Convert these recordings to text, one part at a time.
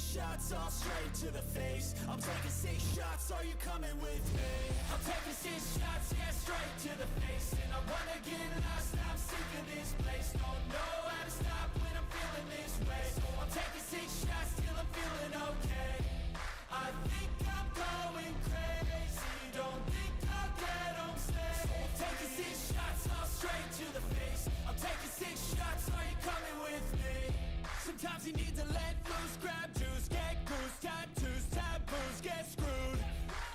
shots all straight to the face. I'm taking 6 shots, are you coming with me? I'm taking 6 shots, yeah, straight to the face. And I wanna get lost, I'm sick of this place. Don't know how to stop when I'm feeling this way. So I'm taking 6 shots till I'm feeling okay. I think I'm going crazy, don't think I'll get home safe. I'm taking 6 shots all straight to the face. I'm taking 6 shots, are you coming with me? Sometimes you need to let loose, grab juice, get goose, tattoos, taboos, get screwed.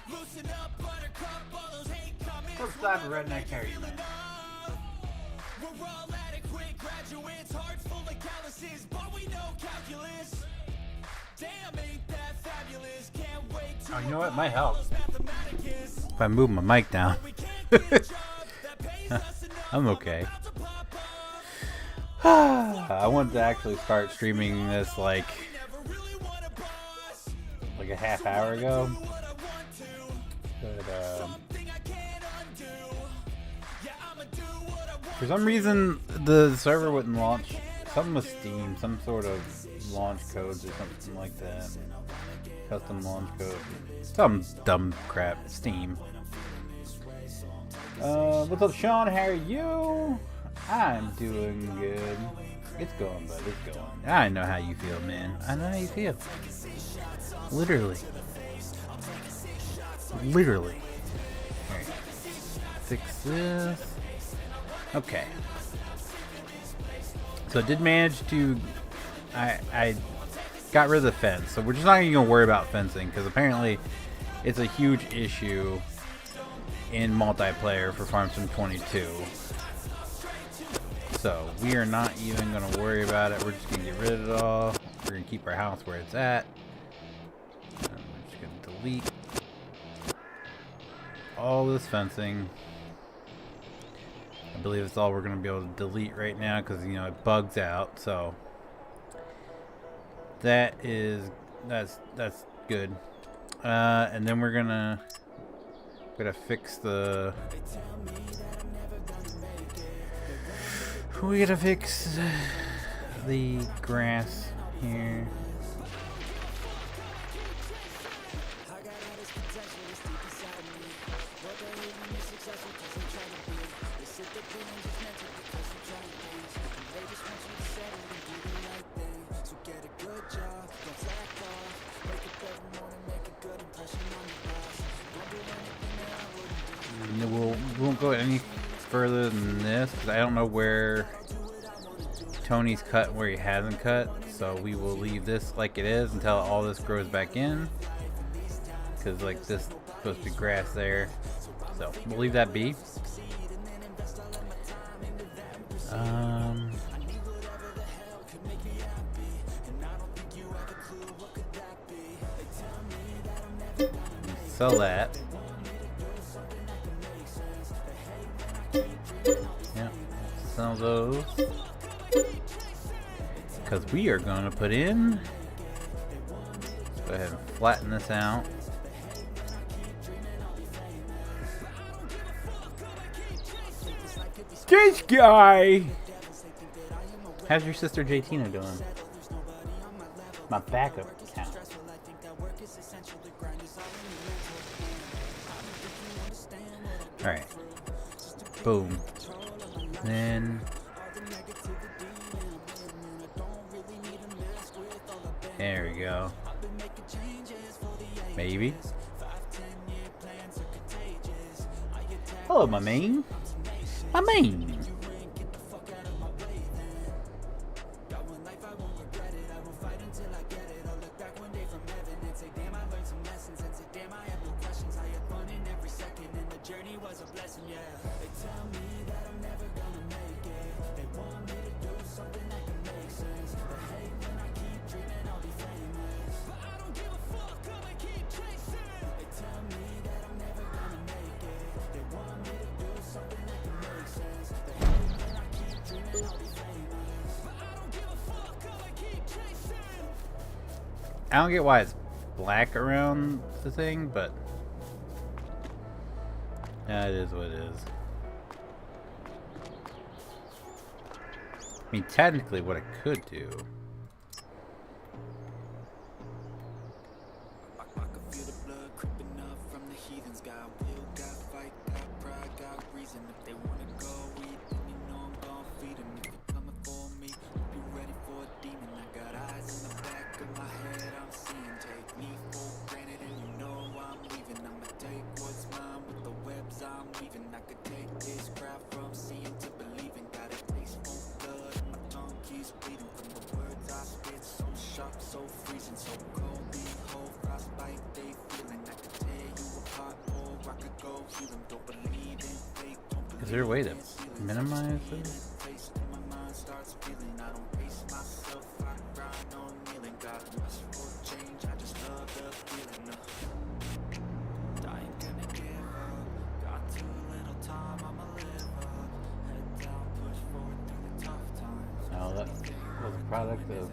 Loosen up, buttercup, all those hate comments. Let's dive redneck hair. We're all adequate graduates, hearts full of calluses, but we know calculus. Damn, ain't that fabulous? Can't wait to. Oh, you know what? Might help if I move my mic down. I'm okay. I wanted to actually start streaming this like a half hour ago, but for some reason the server wouldn't launch. Something with Steam, some sort of launch codes or something like that. Custom launch code, some dumb crap. Steam. What's up, Sean? How are you? I'm doing good. It's going, bud. It's going. I know how you feel, man. I know how you feel. Literally. Literally. Alright. Fix this. Okay. So I did manage to... I got rid of the fence. So we're just not even going to worry about fencing, because apparently it's a huge issue in multiplayer for Farm Sim 22. So we are not even going to worry about it. We're just going to get rid of it all. We're going to keep our house where it's at. And we're just going to delete all this fencing. I believe it's all we're going to be able to delete right now because, you know, it bugs out. So that's good. And then we're gonna fix the. We gotta fix the grass here. We won't go any further than this because I don't know where Tony's cut and where he hasn't cut, so we will leave this like it is until all this grows back in, because like this is supposed to be grass there, so we'll leave that be. Sell that. Yeah, sell those. Because we are going to put in. Let's go ahead and flatten this out. This guy! How's your sister JTina doing? My backup account. Alright. Boom. Then there we go. Maybe. Hello, my main. My main. I don't get why it's black around the thing, but yeah, it is what it is. I mean, technically what I could do there a way to minimize this? No, that was a product of...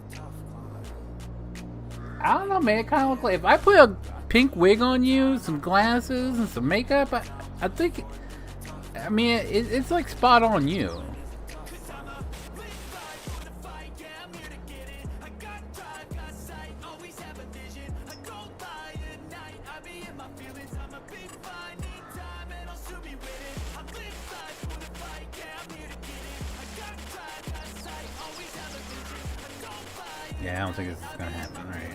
I don't know, man. It kind of looks like if I put a pink wig on you, some glasses, and some makeup, I think... I mean, it's like spot on you. Yeah, I don't think this is gonna happen, right?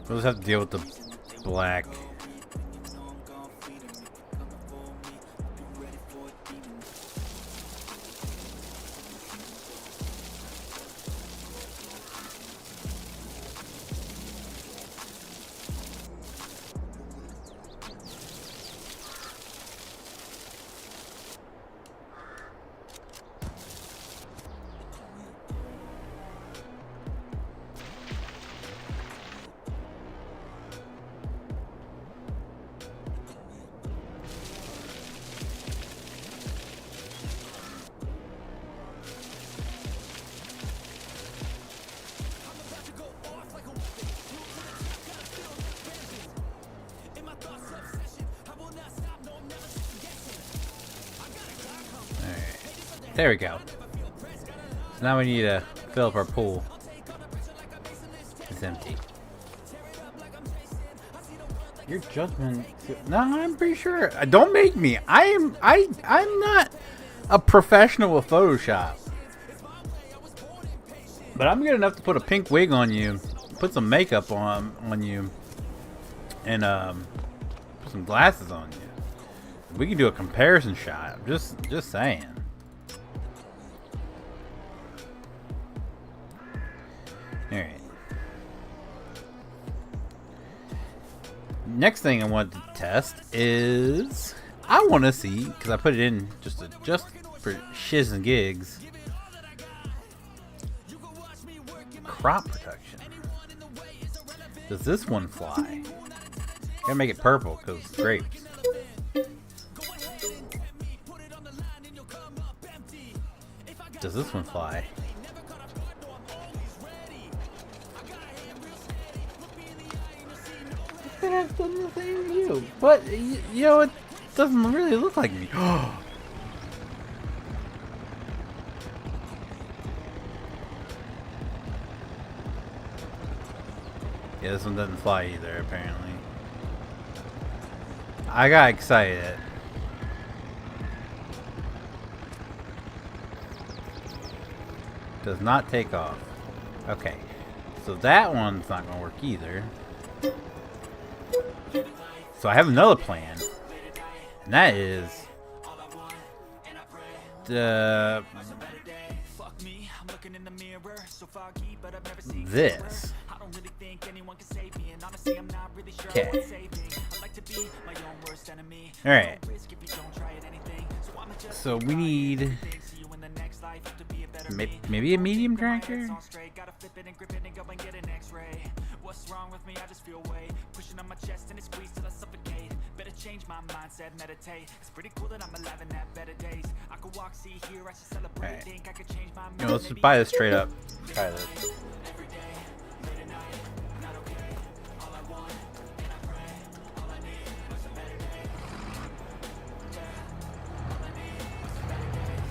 We'll just have to deal with the black. There we go. So now we need to fill up our pool. It's empty. Your judgment. No, I'm pretty sure. Don't make me. I'm not a professional with Photoshop. But I'm good enough to put a pink wig on you, put some makeup on you, and put some glasses on you. We can do a comparison shot. Just saying. Alright. Next thing I wanted to test is I want to see, because I put it in just for shiz and gigs, crop protection. Does this one fly? Gotta make it purple because it's grapes. Does this one fly? I've done the same to you, but you know, it doesn't really look like me. Yeah, this one doesn't fly either, apparently. I got excited. Does not take off. Okay, so that one's not gonna work either. So I have another plan, and that is this. Okay. Alright. So we need maybe a medium tractor? What's wrong with me? I just feel weight pushing on my chest and it squeezes till I suffocate. Better change my mindset, meditate. It's pretty cool that I'm alive and have better days. I could walk, see, here, I should celebrate. Right. Think I could change my mind. You know, let's just buy this straight up. Try this.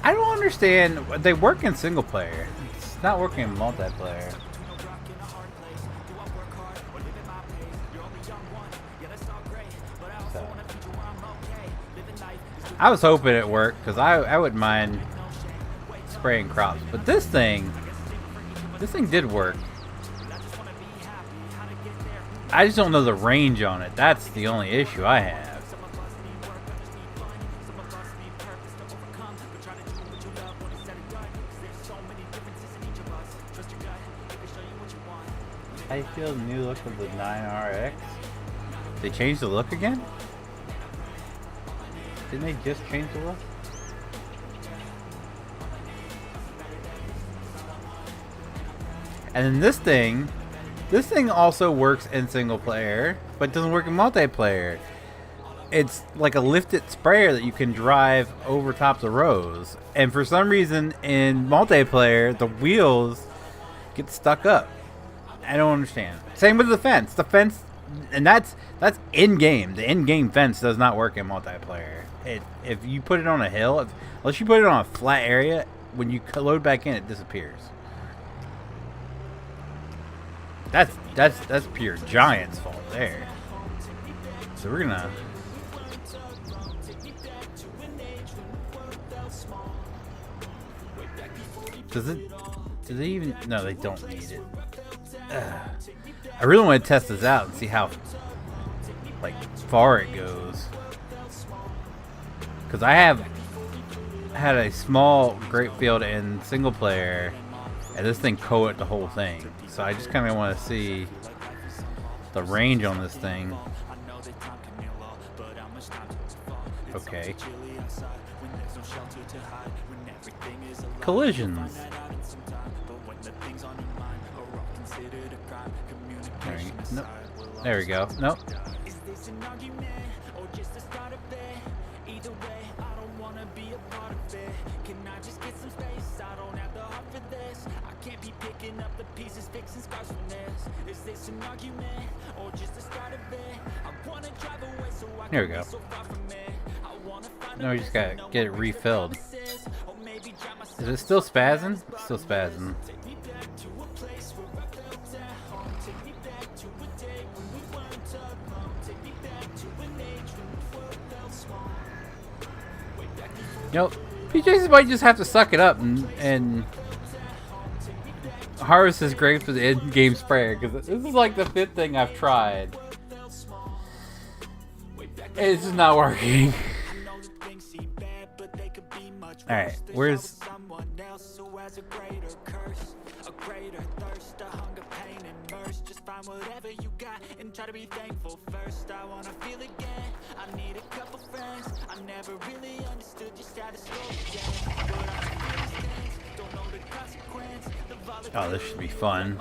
I don't understand. They work in single player. It's not working in multiplayer. So, I was hoping it worked because I wouldn't mind spraying crops, but this thing did work. I just don't know the range on it. That's the only issue I have. How do you feel the new look of the 9RX? They changed the look again? Didn't they just change the look? And then this thing also works in single player, but doesn't work in multiplayer. It's like a lifted sprayer that you can drive over tops of rows. And for some reason in multiplayer, the wheels get stuck up. I don't understand. Same with the fence. The fence, and that's in-game. The in-game fence does not work in multiplayer. If you put it on a hill, unless you put it on a flat area, when you load back in, it disappears. That's pure Giant's fault there. So we're gonna. Do they even? No, they don't need it. I really want to test this out and see how far it goes. Because I have had a small grape field in single player, and this thing coated the whole thing. So I just kind of want to see the range on this thing. Okay. Collisions. Nope. There we go. Nope. There we go. No, we just gotta get it refilled. Is it still spazzing? It's still spazzing. Nope. PJs might just have to suck it up and harvest his grapes with in-game sprayer, because this is like the 5th thing I've tried. It's just not working. Alright, where's... Oh, this should be fun.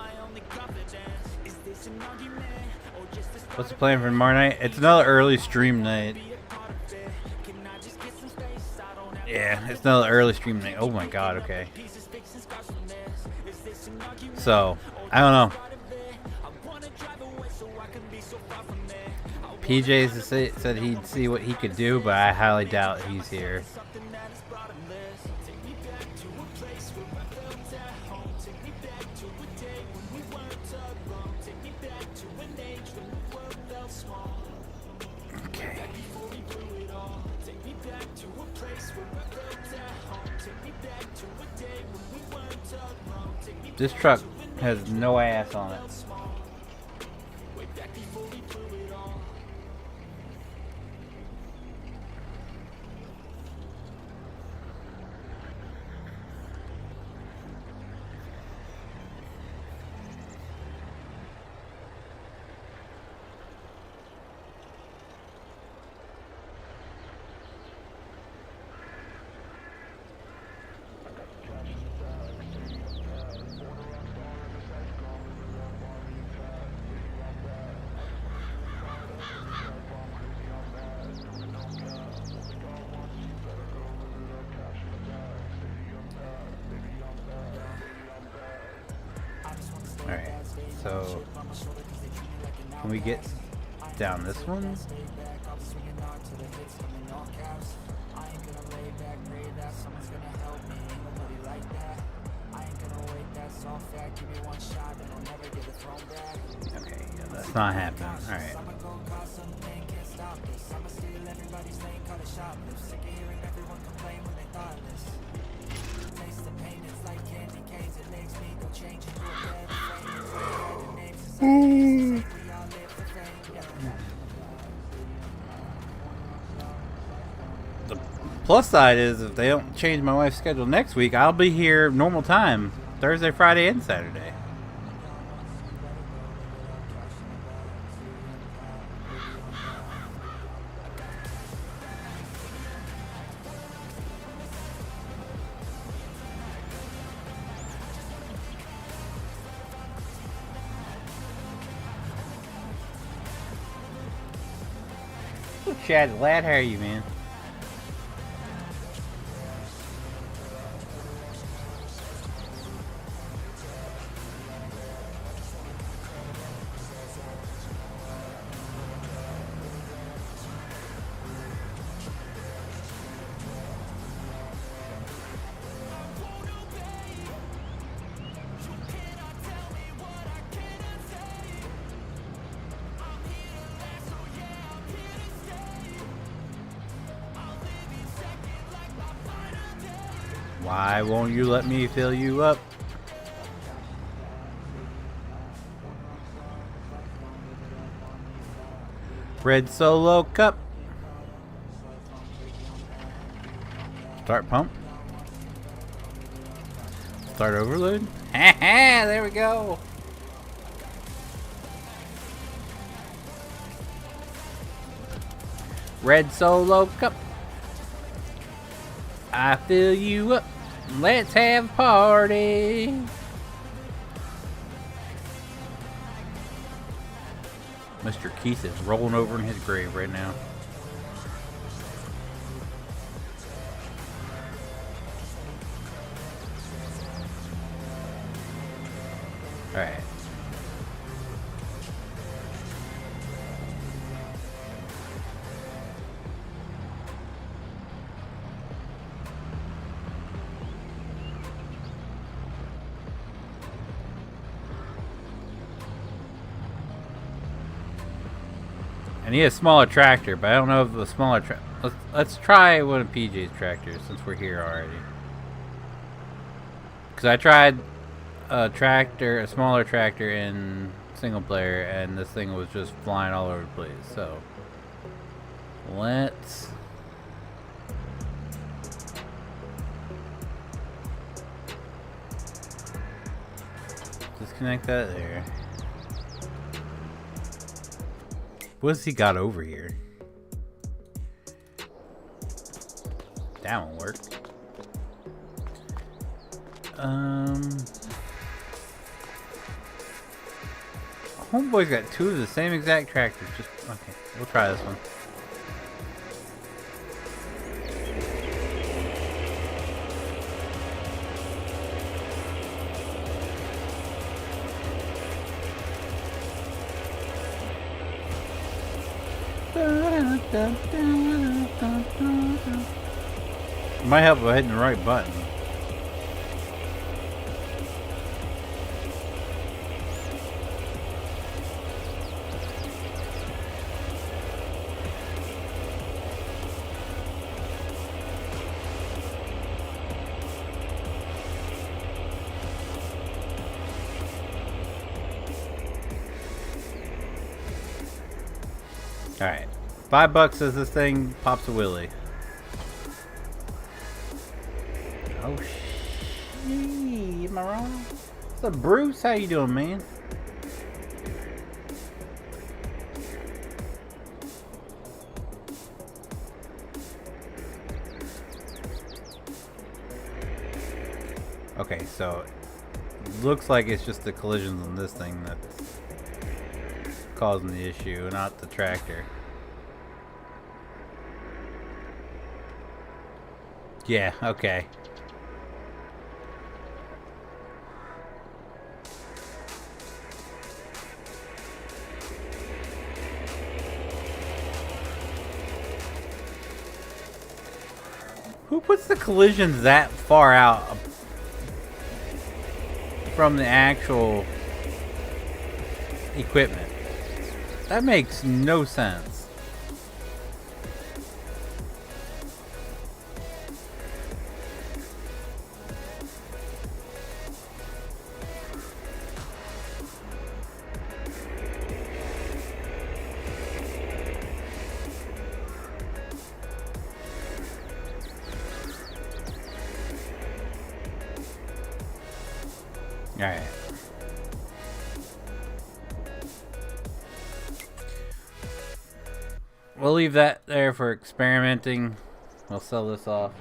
What's the plan for tomorrow night? It's another early stream night. Yeah, it's another early stream night. Oh my god, okay. So, I don't know. PJ said he'd see what he could do, but I highly doubt he's here. Okay. This truck has no ass on it. Alright, so can we get down this one? Okay, yeah, that's not happening. Alright. The plus side is if they don't change my wife's schedule next week, I'll be here normal time, Thursday, Friday, and Saturday. Shad, glad how are you, man? Why won't you let me fill you up? Red Solo Cup. Start pump. Start overload. Ha there we go. Red Solo Cup. I fill you up. Let's have a party. Mr. Keith is rolling over in his grave right now. Alright. I need a smaller tractor, but I don't know if the smaller let's try one of PJ's tractors since we're here already. Because I tried a smaller tractor in single player, and this thing was just flying all over the place. So let's disconnect that there. What's he got over here? That won't work. Homeboy's got two of the same exact tractors. Just okay. We'll try this one. Might help by hitting the right button. Alright. $5 as this thing pops a wheelie. Oh shit, am I wrong? What's up, Bruce? How you doing, man? Okay, so looks like it's just the collisions on this thing that's causing the issue, not the tractor. Yeah, okay. Who puts the collisions that far out from the actual equipment? That makes no sense. Alright. We'll leave that there for experimenting. We'll sell this off.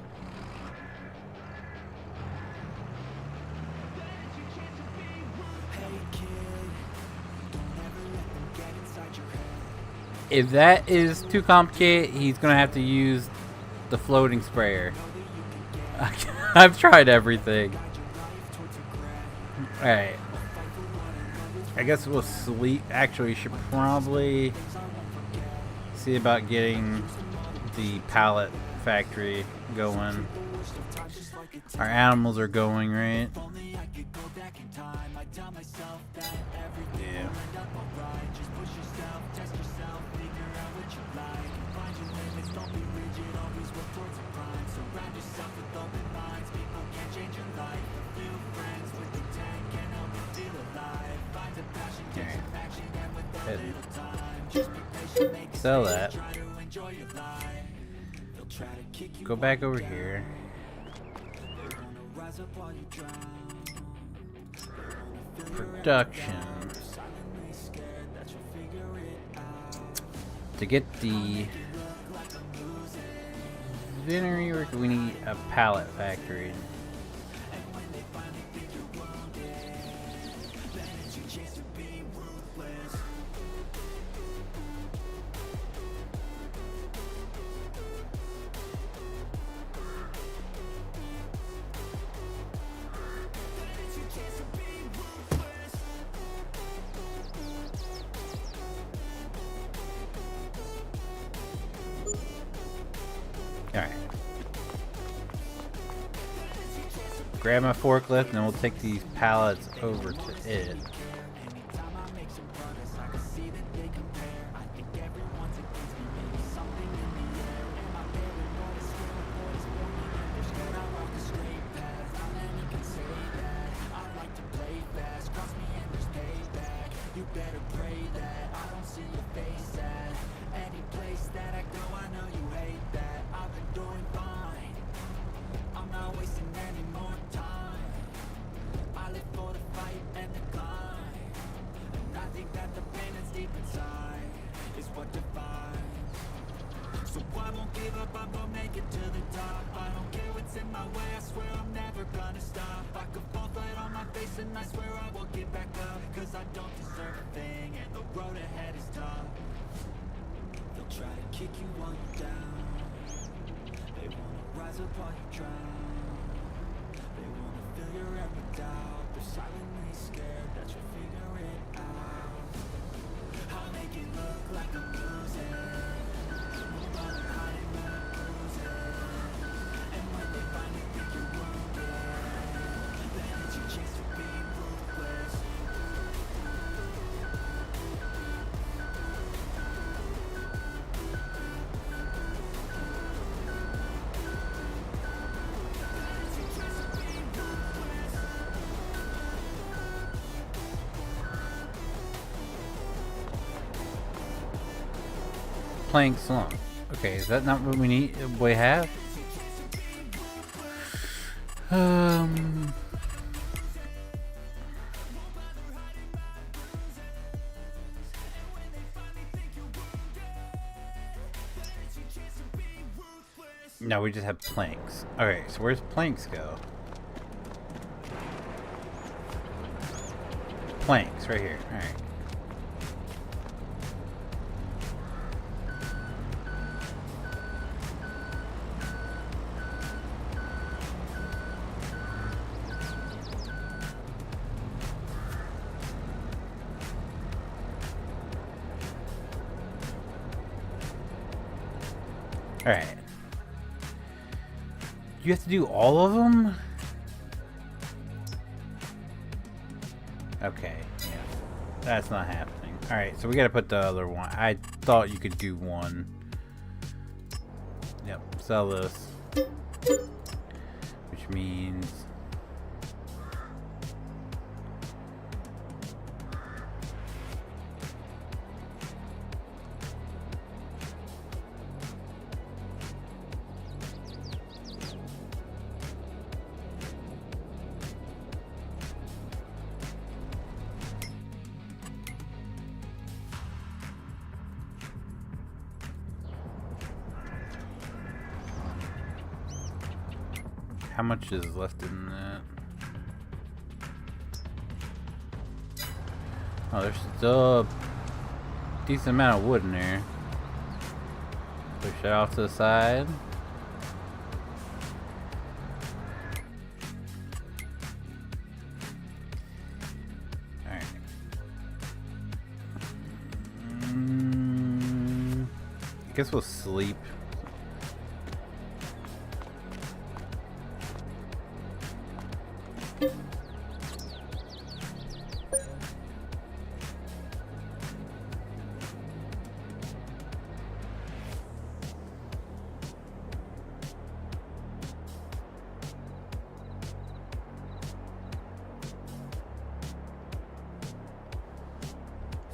If that is too complicated, he's gonna have to use the floating sprayer. I've tried everything. Alright. I guess we'll sleep. Actually, we should probably see about getting the pallet factory going. Our animals are going, right? Yeah. Sell that. Go back over here. Production. To get the venery work, we need a pallet factory. Alright. Grab my forklift and then we'll take these pallets over to it. And I swear I will get back up, cause I don't deserve a thing, and the road ahead is tough. They'll try to kick you while you're down. They wanna rise up while you drown. They wanna fill your head with doubt. They're silently scared that you'll figure it out. I'll make it look like I'm losing, while they're hiding the bruises. And when they finally think you're wounded, then it's your chance to be ruthless. Plank slump. Okay, is that not what we need? We have? No, we just have planks. Okay, so where's planks go? Planks, right here. Alright. Alright. You have to do all of them? Okay, yeah. That's not happening. Alright, so we gotta put the other one. I thought you could do one. Yep, sell this. Which means... How much is left in that? Oh, there's still a decent amount of wood in there. Push that off to the side. Alright. I guess we'll sleep.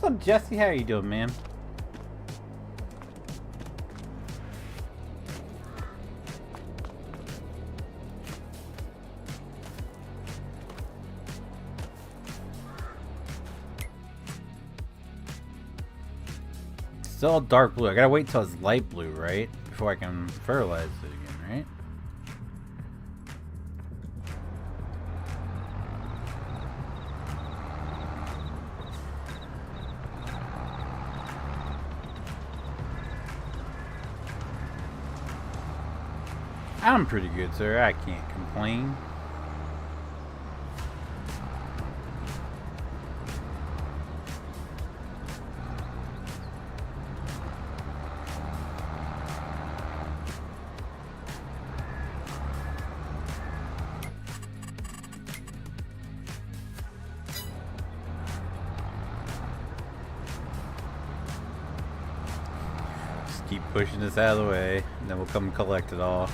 What's up, Jesse? How you doing, man? Still dark blue. I gotta wait till it's light blue, right? Before I can fertilize it again, right? I'm pretty good, sir. I can't complain. Just keep pushing this out of the way, and then we'll come collect it all.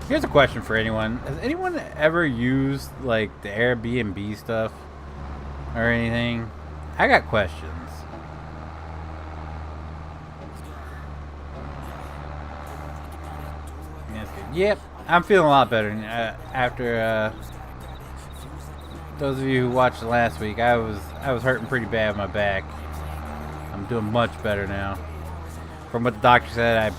Here's a question for anyone. Has anyone ever used like the Airbnb stuff or anything? I got questions. Yep, I'm feeling a lot better after those of you who watched it last week. I was hurting pretty bad with my back. I'm doing much better now. From what the doctor said,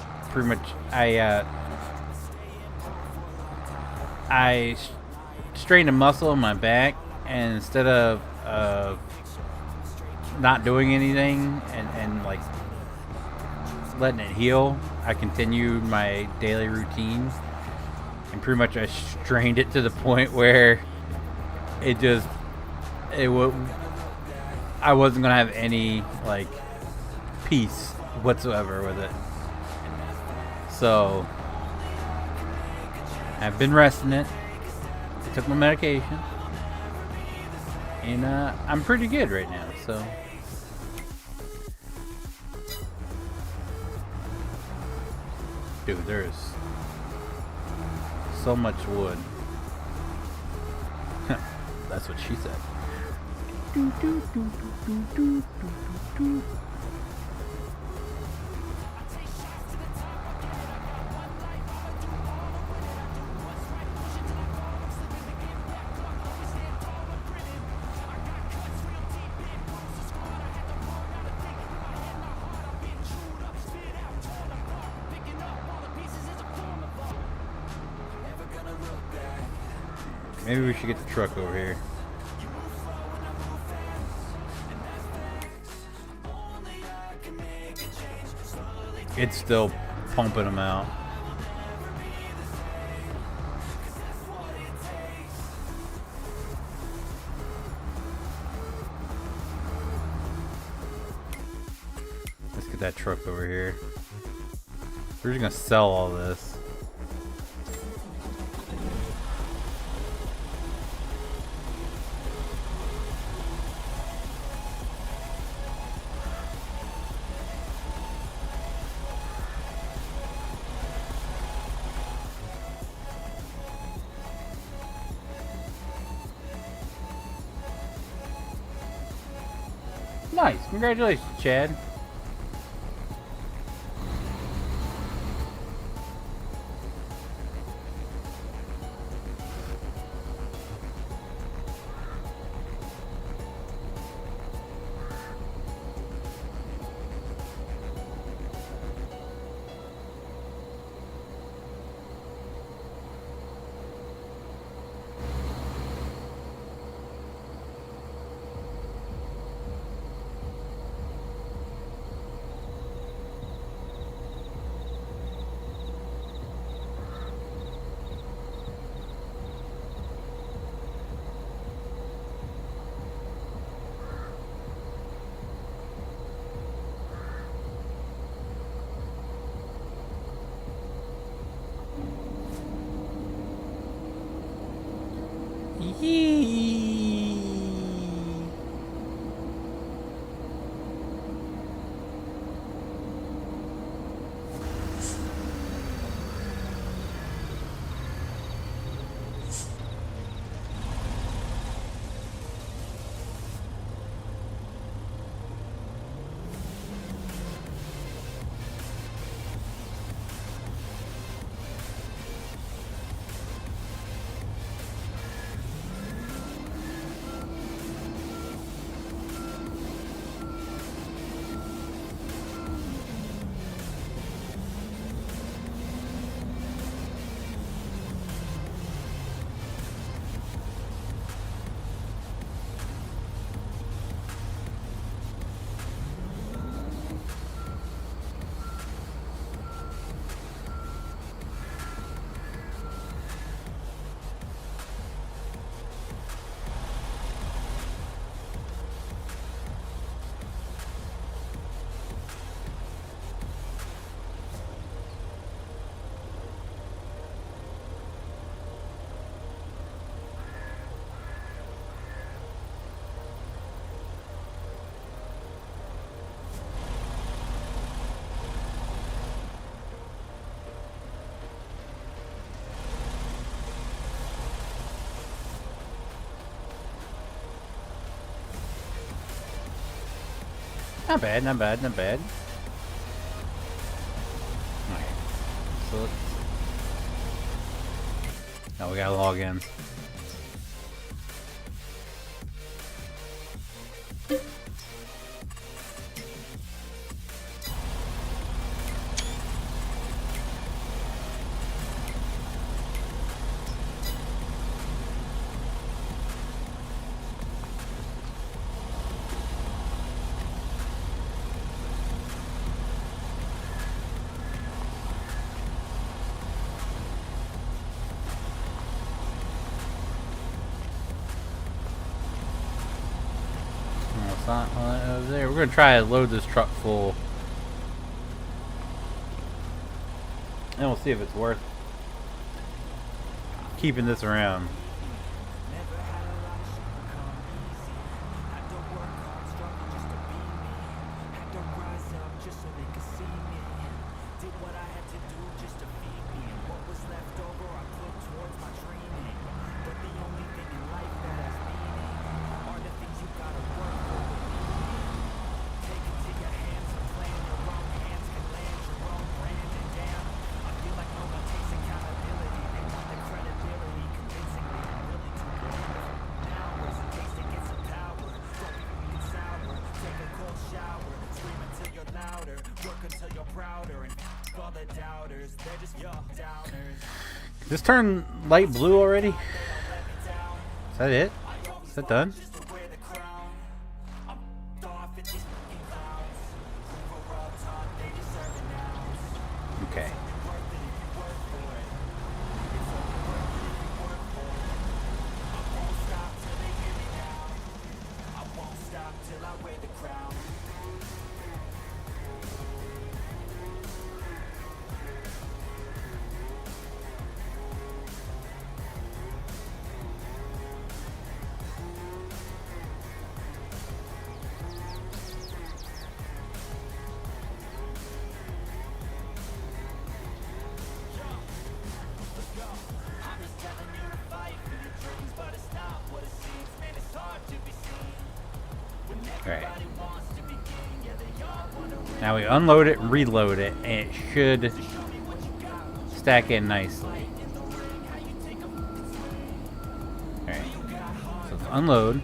I strained a muscle in my back, and instead of not doing anything and like letting it heal, I continued my daily routine, and pretty much I strained it to the point where I wasn't gonna have any like peace whatsoever with it. So I've been resting it. I took my medication, and I'm pretty good right now. So dude, there's so much wood. That's what she said. Maybe we should get the truck over here. It's still pumping them out. Let's get that truck over here. We're just gonna sell all this. Nice. Congratulations, Chad. Not bad, not bad, not bad. Alright. So let's... Oh, we gotta log in. Not there. We're gonna try to load this truck full, and we'll see if it's worth keeping this around. This turned light blue already? Is that it? Is that done? Okay. Alright. Now we unload it and reload it, and it should stack in nicely. Alright. So let's unload.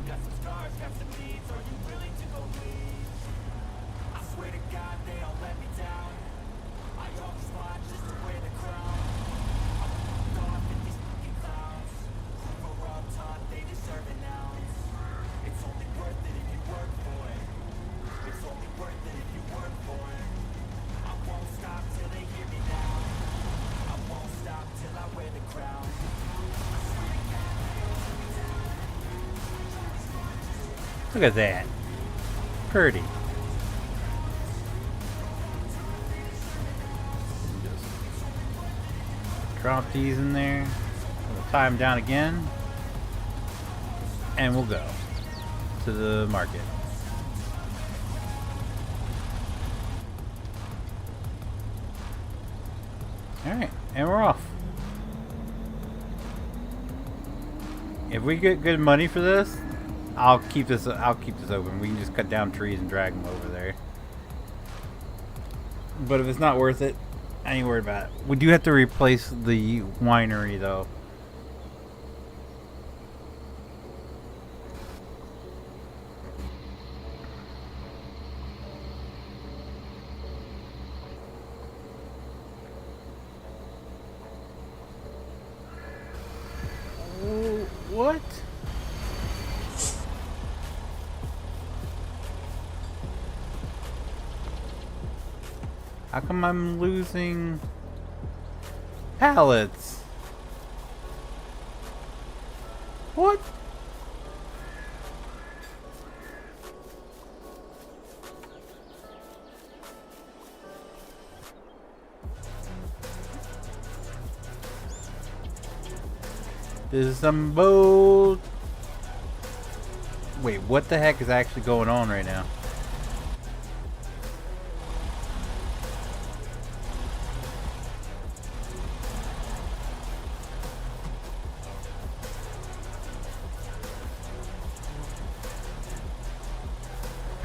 Look at that. Pretty. Just drop these in there. We'll tie them down again. And we'll go to the market. Alright, and we're off. If we get good money for this, I'll keep this open. We can just cut down trees and drag them over there. But if it's not worth it, I ain't worried about it. We do have to replace the winery though. What? How come I'm losing pallets? What? This is some bull. Wait, what the heck is actually going on right now?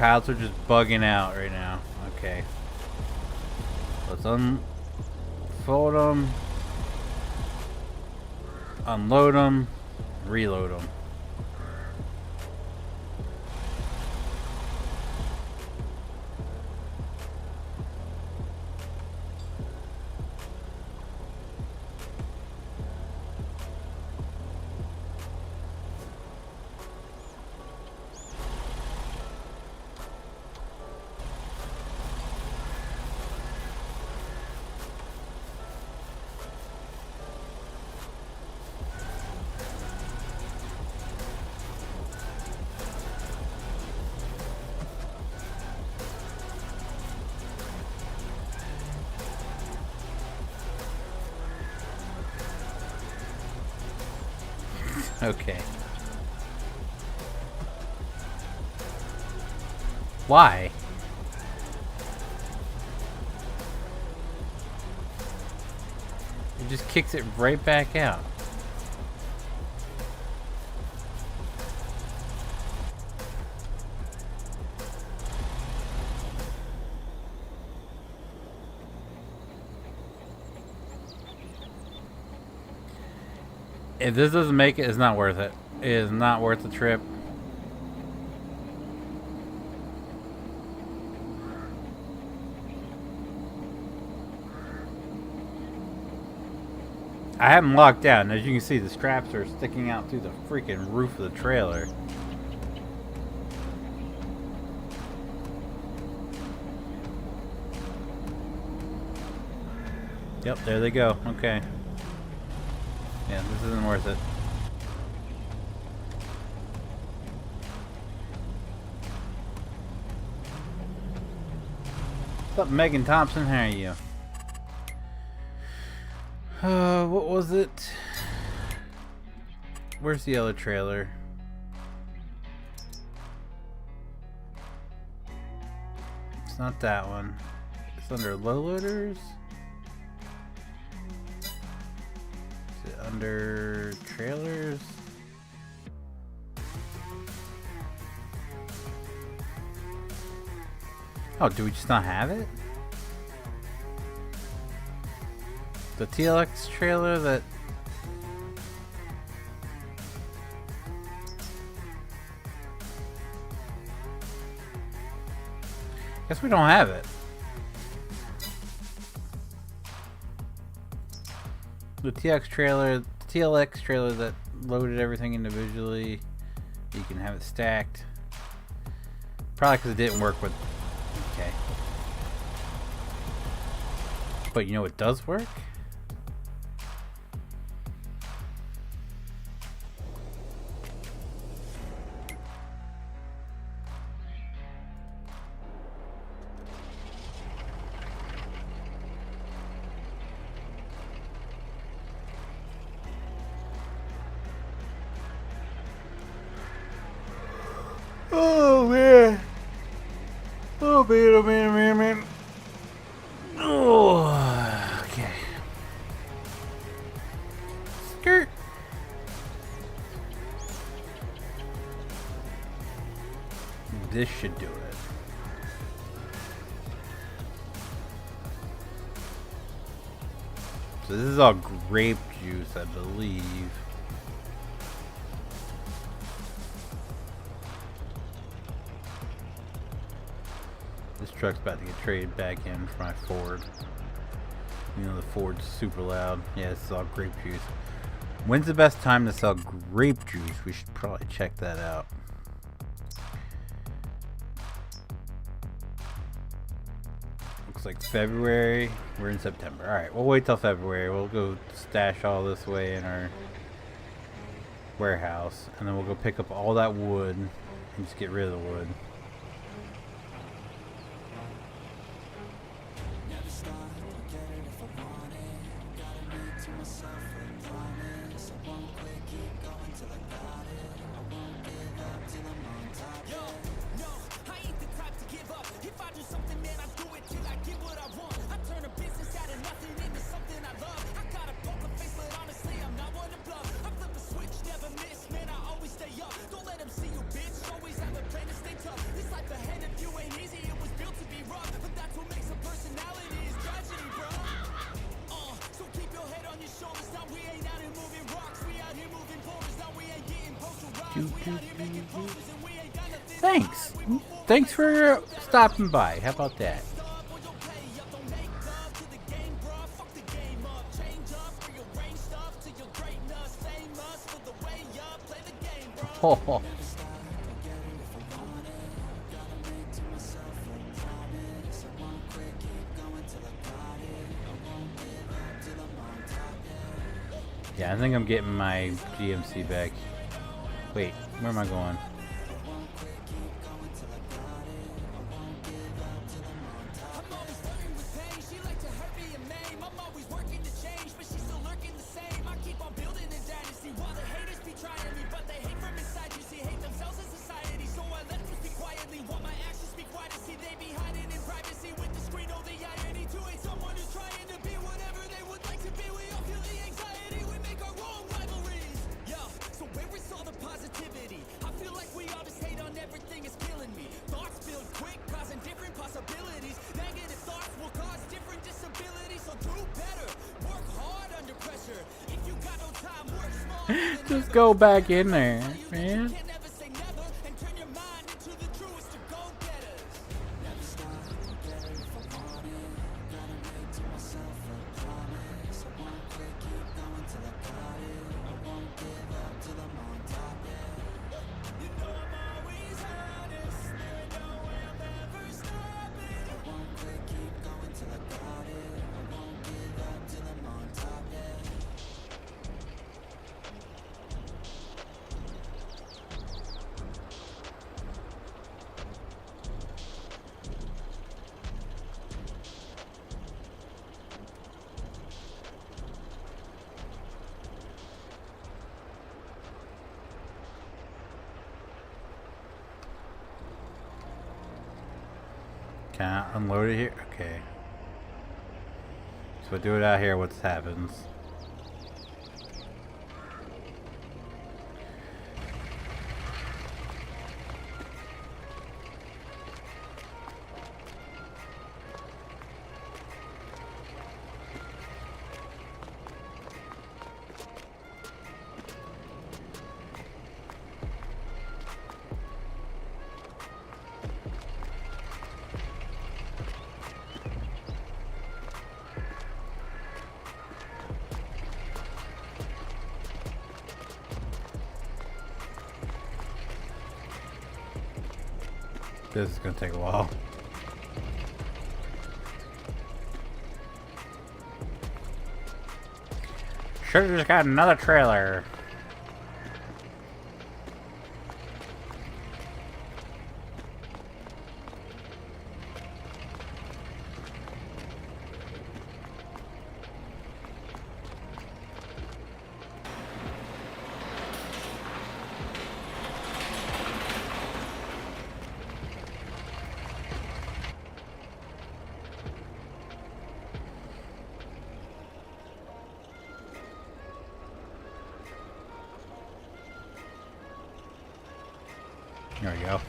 pallets are just bugging out right now. Okay. Let's unfold them, unload them, reload them. Okay. Why? It just kicks it right back out. If this doesn't make it, it's not worth it. It is not worth the trip. I have them locked down. As you can see, the straps are sticking out through the freaking roof of the trailer. Yep, there they go. Okay. Yeah, this isn't worth it. What's up, Megan Thompson? How are you? What was it? Where's the other trailer? It's not that one. It's under low loaders. Is it under trailers? Oh, do we just not have it? The TLX trailer that... Guess we don't have it. The TLX trailer that loaded everything individually. You can have it stacked. Probably because it didn't work with... Okay. But you know what does work? Oh man. Oh man, oh man, man, man. Oh, okay. Skirt. This should do it. So this is all grape juice, I believe. This truck's about to get traded back in for my Ford. You know, the Ford's super loud. Yeah, this is all grape juice. When's the best time to sell grape juice? We should probably check that out. Looks like February. We're in September. Alright, we'll wait till February. We'll go stash all this away in our warehouse. And then we'll go pick up all that wood and just get rid of the wood. Don't let them see you, bitch. Always have a plan to stay tough. This life ahead of you. Thanks. Thanks for stopping by. How about that? Oh. Yeah, I think I'm getting my GMC back. Wait, where am I going? Just go back in there, man. Can I unload it here? Okay. So do it out here, what happens. This is gonna take a while. Should've just got another trailer. There we go.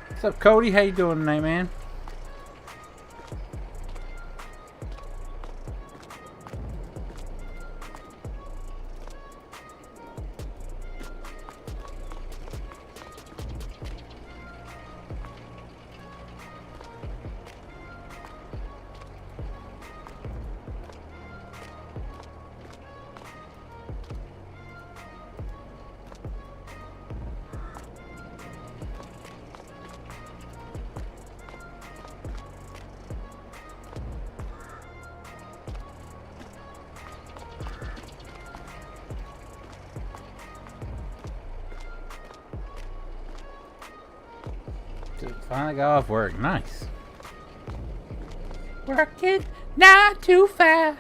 What's up, Cody? How you doing tonight, man? Finally got off work. Nice. Working 9 to 5.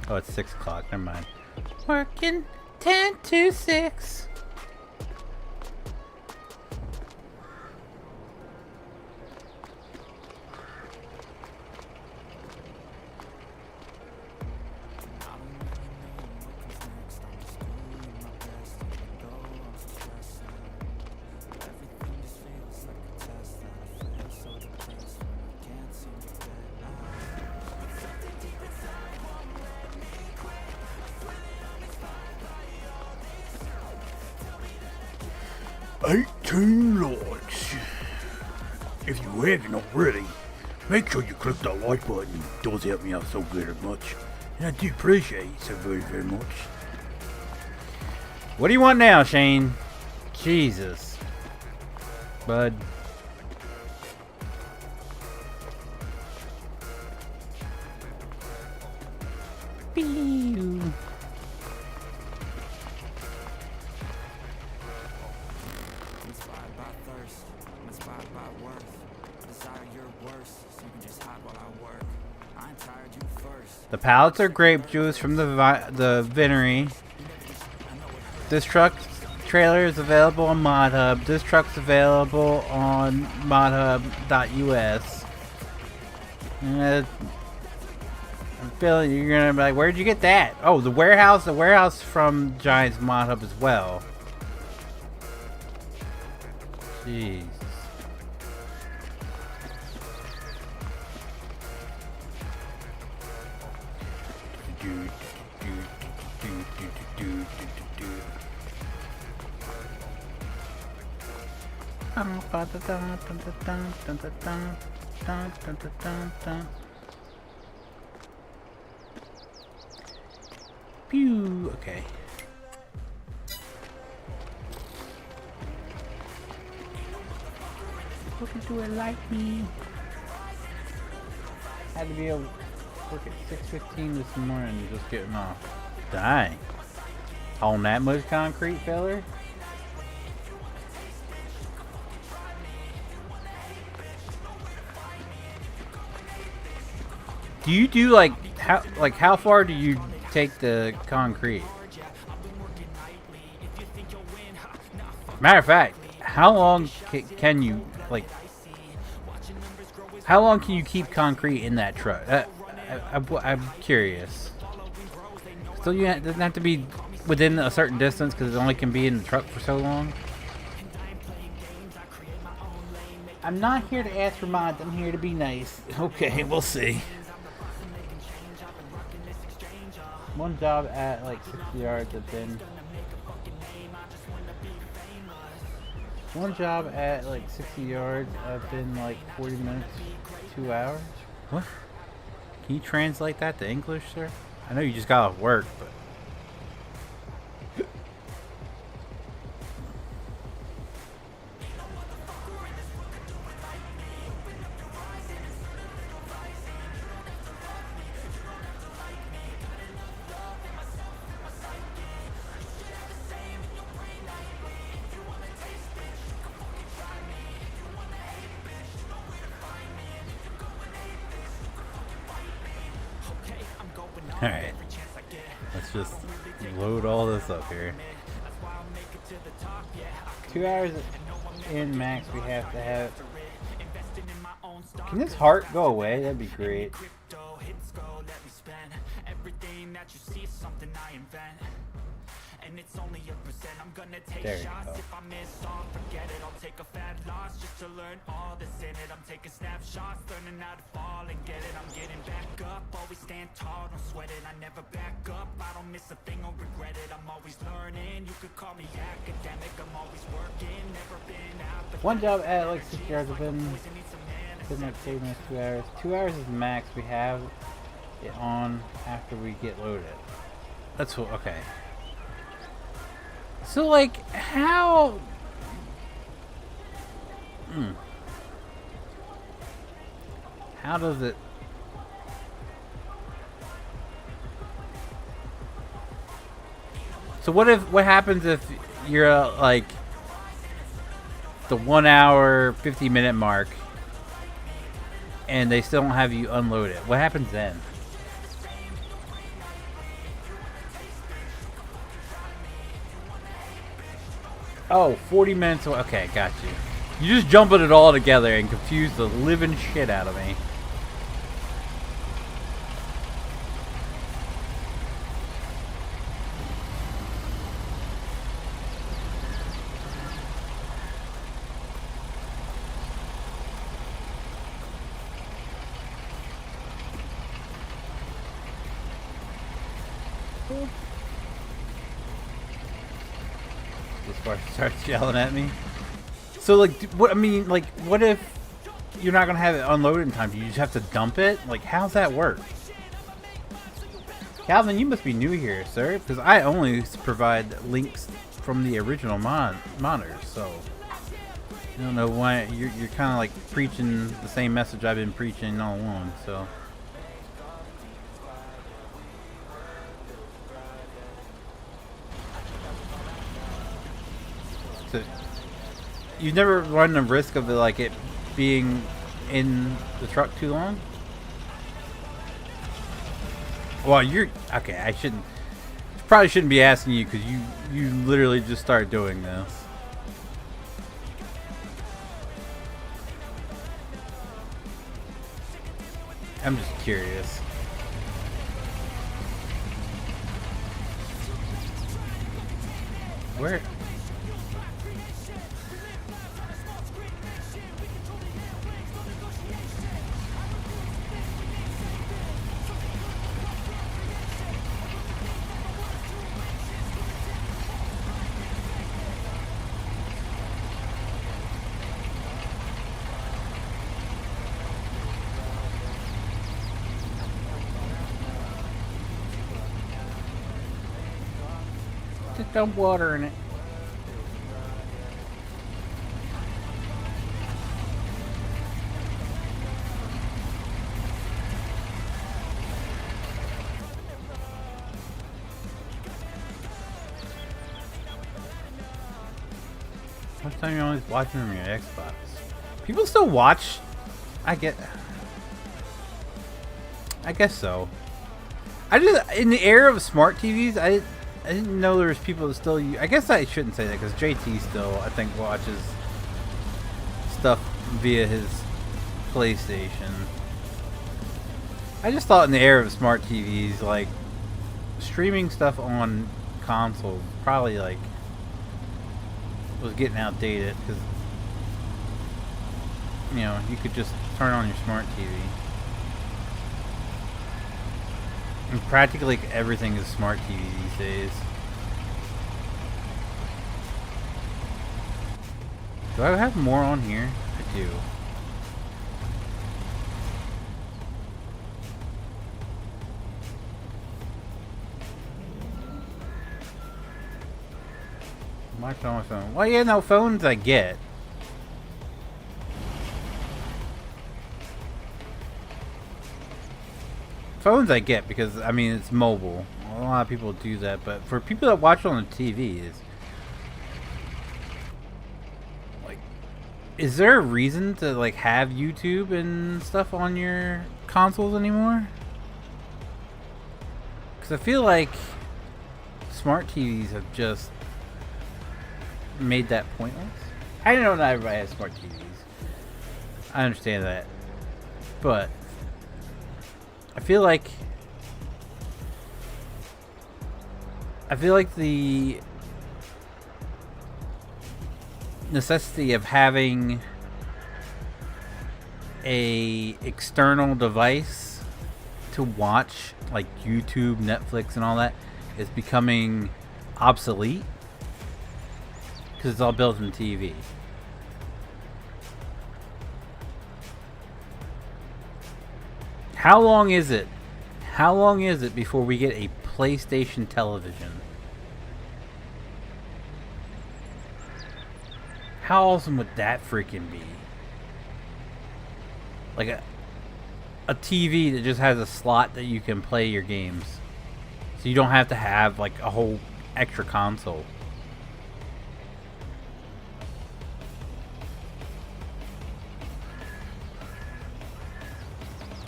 Oh, it's 6 o'clock. Never mind. Working 10 to 6. 18 likes. If you haven't already, make sure you click that like button. It does help me out so very much. And I do appreciate it so very, very much. What do you want now, Shane? Jesus. Bud. Pew. Inspired by thirst, inspired by worth. Desire your worst, so you can just hide while I work. I ain't tired, you first. The pallets are grape juice from the vinery. This truck trailer is available on ModHub. This truck's available on modhub.us. I'm feeling you're gonna be like, where'd you get that? Oh, the warehouse from Giant's ModHub as well. Jeez. Pew. Okay. Looking to it like me. Had to be able to work at 6:15 this morning, just getting off. Dang. On that much concrete, filler? Do you do how far do you take the concrete? Matter of fact, how long can you how long can you keep concrete in that truck? I'm curious. So you doesn't have to be within a certain distance because it only can be in the truck for so long. I'm not here to ask for mods. I'm here to be nice. Okay, we'll see. One job at like 60 yards I've been. One job at like 60 yards I've been like 40 minutes, 2 hours. What? Can you translate that to English, sir? I know you just got off work, but. Alright, let's just load all this up here. 2 hours in max we have to have. Can this heart go away? That'd be great. And it's only a percent. I'm gonna take shots. If I miss all, forget it. I'll take a fat loss just to learn all that's in it. I'm taking snapshots, learning how to fall and get it. I'm getting back up, always stand tall, don't sweat it. I never back up, I don't miss a thing or regret it. I'm always learning, you could call me academic. I'm always working, never been out. One job at like 6 yards, I've been like 8 minutes, 2 hours. 2 hours is max. We have it on after we get loaded. That's what, okay. So, like, how... How does it... So what happens if you're, like, the 1 hour, 50-minute mark, and they still don't have you unload it? What happens then? Oh, 40 minutes away. Okay, got you. You just jumping it all together and confuse the living shit out of me. This part starts yelling at me. So like, what I mean, like, what if you're not gonna have it unloaded in time? Do you just have to dump it? Like, how's that work? Calvin, you must be new here, sir, because I only provide links from the original monitors, so I don't know why you're kind of like preaching the same message I've been preaching all along. So. So, you've never run the risk of like it being in the truck too long? Well, you're okay. I shouldn't. Probably shouldn't be asking you because you literally just started doing this. I'm just curious. Where? Just dump water in it. What time you always watching from your Xbox? People still watch. I guess so. I just in the era of smart TVs, I didn't know there was people that still use. I guess I shouldn't say that because JT still, I think, watches stuff via his PlayStation. I just thought in the era of smart TVs, like streaming stuff on consoles probably like was getting outdated because you know you could just turn on your smart TV. And practically everything is smart TV these days. Do I have more on here? I do. My phone. Well, yeah, no, phones I get. Phones I get because, I mean, it's mobile. A lot of people do that, but for people that watch on the TVs, like, is there a reason to, like, have YouTube and stuff on your consoles anymore? Because I feel like smart TVs have just made that pointless. I know not everybody has smart TVs. I understand that. But I feel like the necessity of having a external device to watch like YouTube, Netflix and all that is becoming obsolete because it's all built in TV. How long is it? How long is it before we get a PlayStation television? How awesome would that freaking be? Like a TV that just has a slot that you can play your games. So you don't have to have like a whole extra console.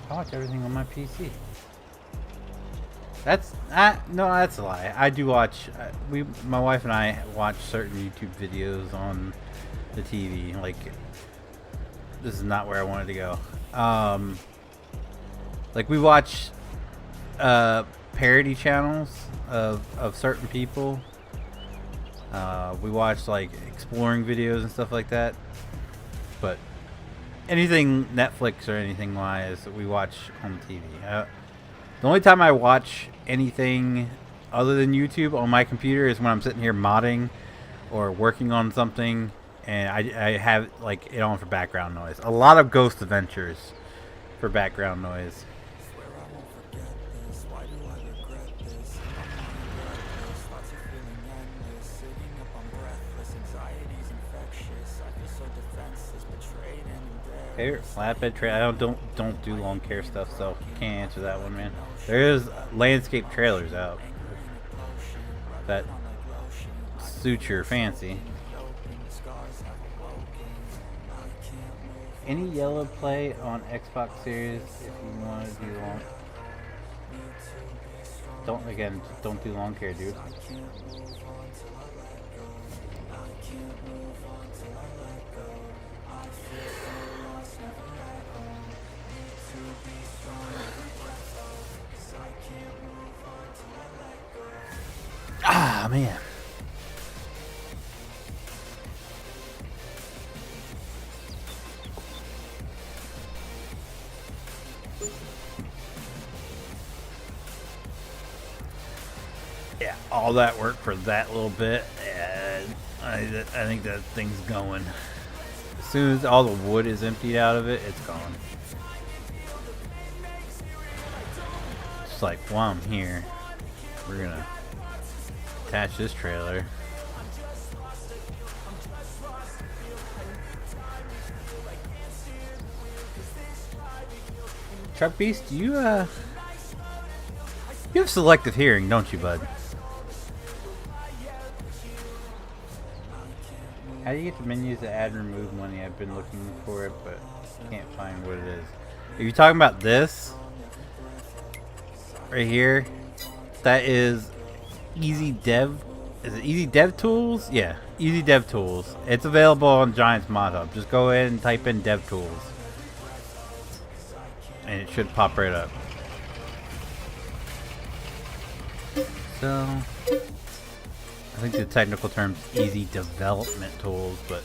I watch everything on my PC. No, that's a lie. I do watch. My wife and I watch certain YouTube videos on the TV. Like, this is not where I wanted to go. Like we watch parody channels of certain people. We watch like exploring videos and stuff like that. But anything Netflix or anything wise that we watch on the TV. The only time I watch anything other than YouTube on my computer is when I'm sitting here modding or working on something and I have like it on for background noise. A lot of Ghost Adventures for background noise. Favorite flatbed trailer? I don't do lawn care stuff, so can't answer that one, man. There is landscape trailers out that suit your fancy. Any yellow play on Xbox Series if you want to do long. Don't do lawn care, dude. Ah, man. Yeah, all that work for that little bit, and I think that thing's going. As soon as all the wood is emptied out of it, it's gone. It's like, while I'm here, we're gonna attach this trailer. Truck Beast, you have selective hearing, don't you, bud? How do you get the menus to add and remove money? I've been looking for it, but can't find what it is. Are you talking about this? Right here? That is Easy Dev. Is it Easy Dev Tools? Yeah, Easy Dev Tools. It's available on Giants Mod Hub. Just go ahead and type in Dev Tools. And it should pop right up. So, I think the technical term's Easy Development Tools, but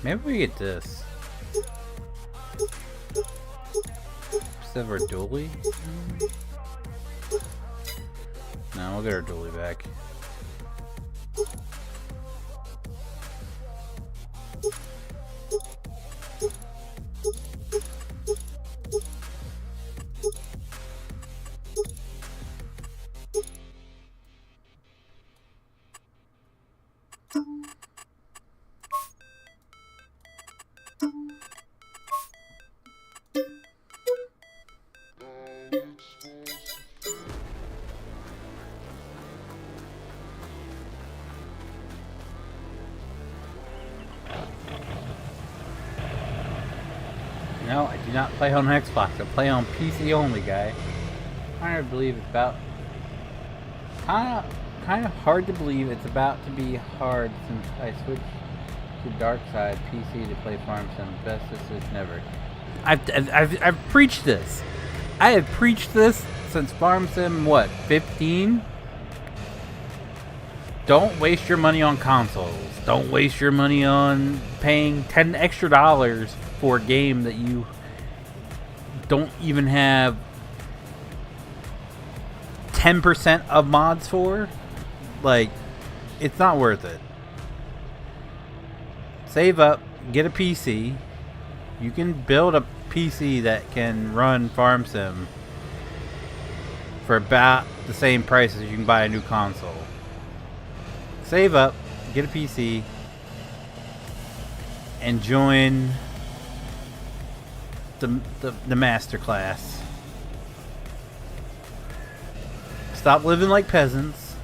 maybe we get this. Instead of our dually? No, we'll get our dually back. No, I do not play on Xbox. I play on PC only, guy. Kind of believe it's about kind of hard to believe it's about to be hard since I switched to dark side PC to play Farm Sim. Best decision ever. I've preached this. I have preached this since Farm Sim 15. Don't waste your money on consoles. Don't waste your money on paying $10 extra for a game that you don't even have 10% of mods for. Like, it's not worth it. Save up, get a PC. You can build a PC that can run Farm Sim for about the same price as you can buy a new console. Save up, get a PC, and join the master class. Stop living like peasants.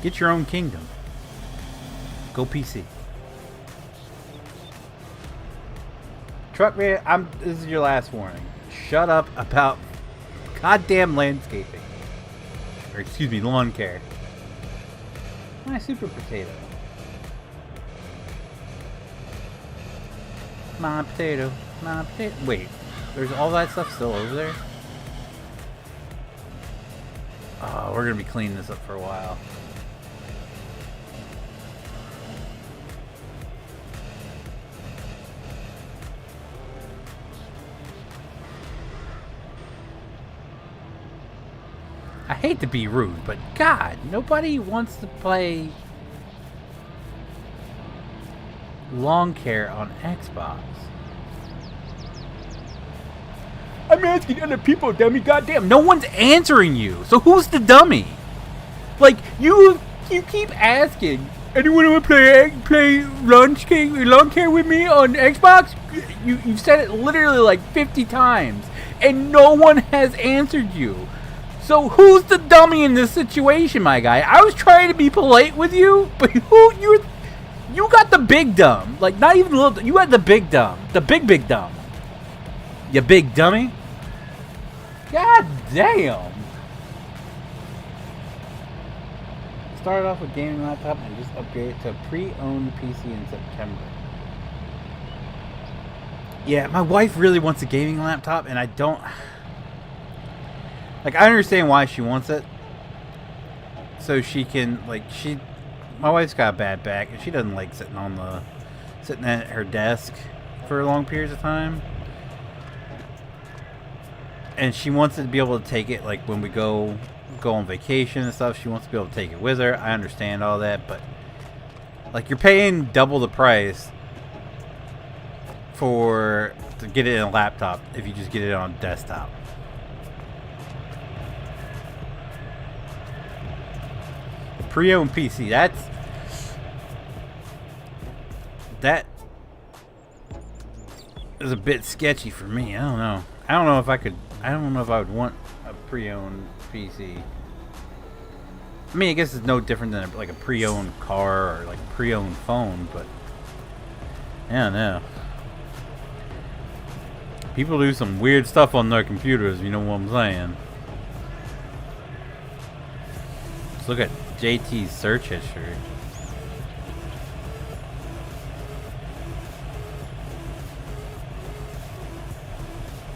Get your own kingdom. Go PC. Truck man, this is your last warning. Shut up about goddamn landscaping. Or excuse me, lawn care. My super potato. My potato. My potato. Wait, there's all that stuff still over there? Oh, we're gonna be cleaning this up for a while. I hate to be rude, but God, nobody wants to play lawn care on Xbox. I'm asking other people, dummy. Goddamn, no one's answering you. So who's the dummy? Like you keep asking. Anyone want to play lawn care with me on Xbox? You've said it literally like 50 times, and no one has answered you. So who's the dummy in this situation, my guy? I was trying to be polite with you, but you got the big dumb. Like not even a little. You had the big dumb, the big dumb. You big dummy. God damn. Started off with gaming laptop and just upgraded to a pre-owned PC in September. Yeah, my wife really wants a gaming laptop, and I don't. Like, I understand why she wants it. So she can, like, my wife's got a bad back, and she doesn't like sitting at her desk for long periods of time. And she wants to be able to take it, like, when we go on vacation and stuff. She wants to be able to take it with her. I understand all that, but, like, you're paying double the price to get it in a laptop if you just get it on a desktop. The pre-owned PC, that is a bit sketchy for me. I don't know if I would want a pre-owned PC. I mean, I guess it's no different than like a pre-owned car or like a pre-owned phone, but I don't know. People do some weird stuff on their computers, you know what I'm saying? Let's look at JT's search history.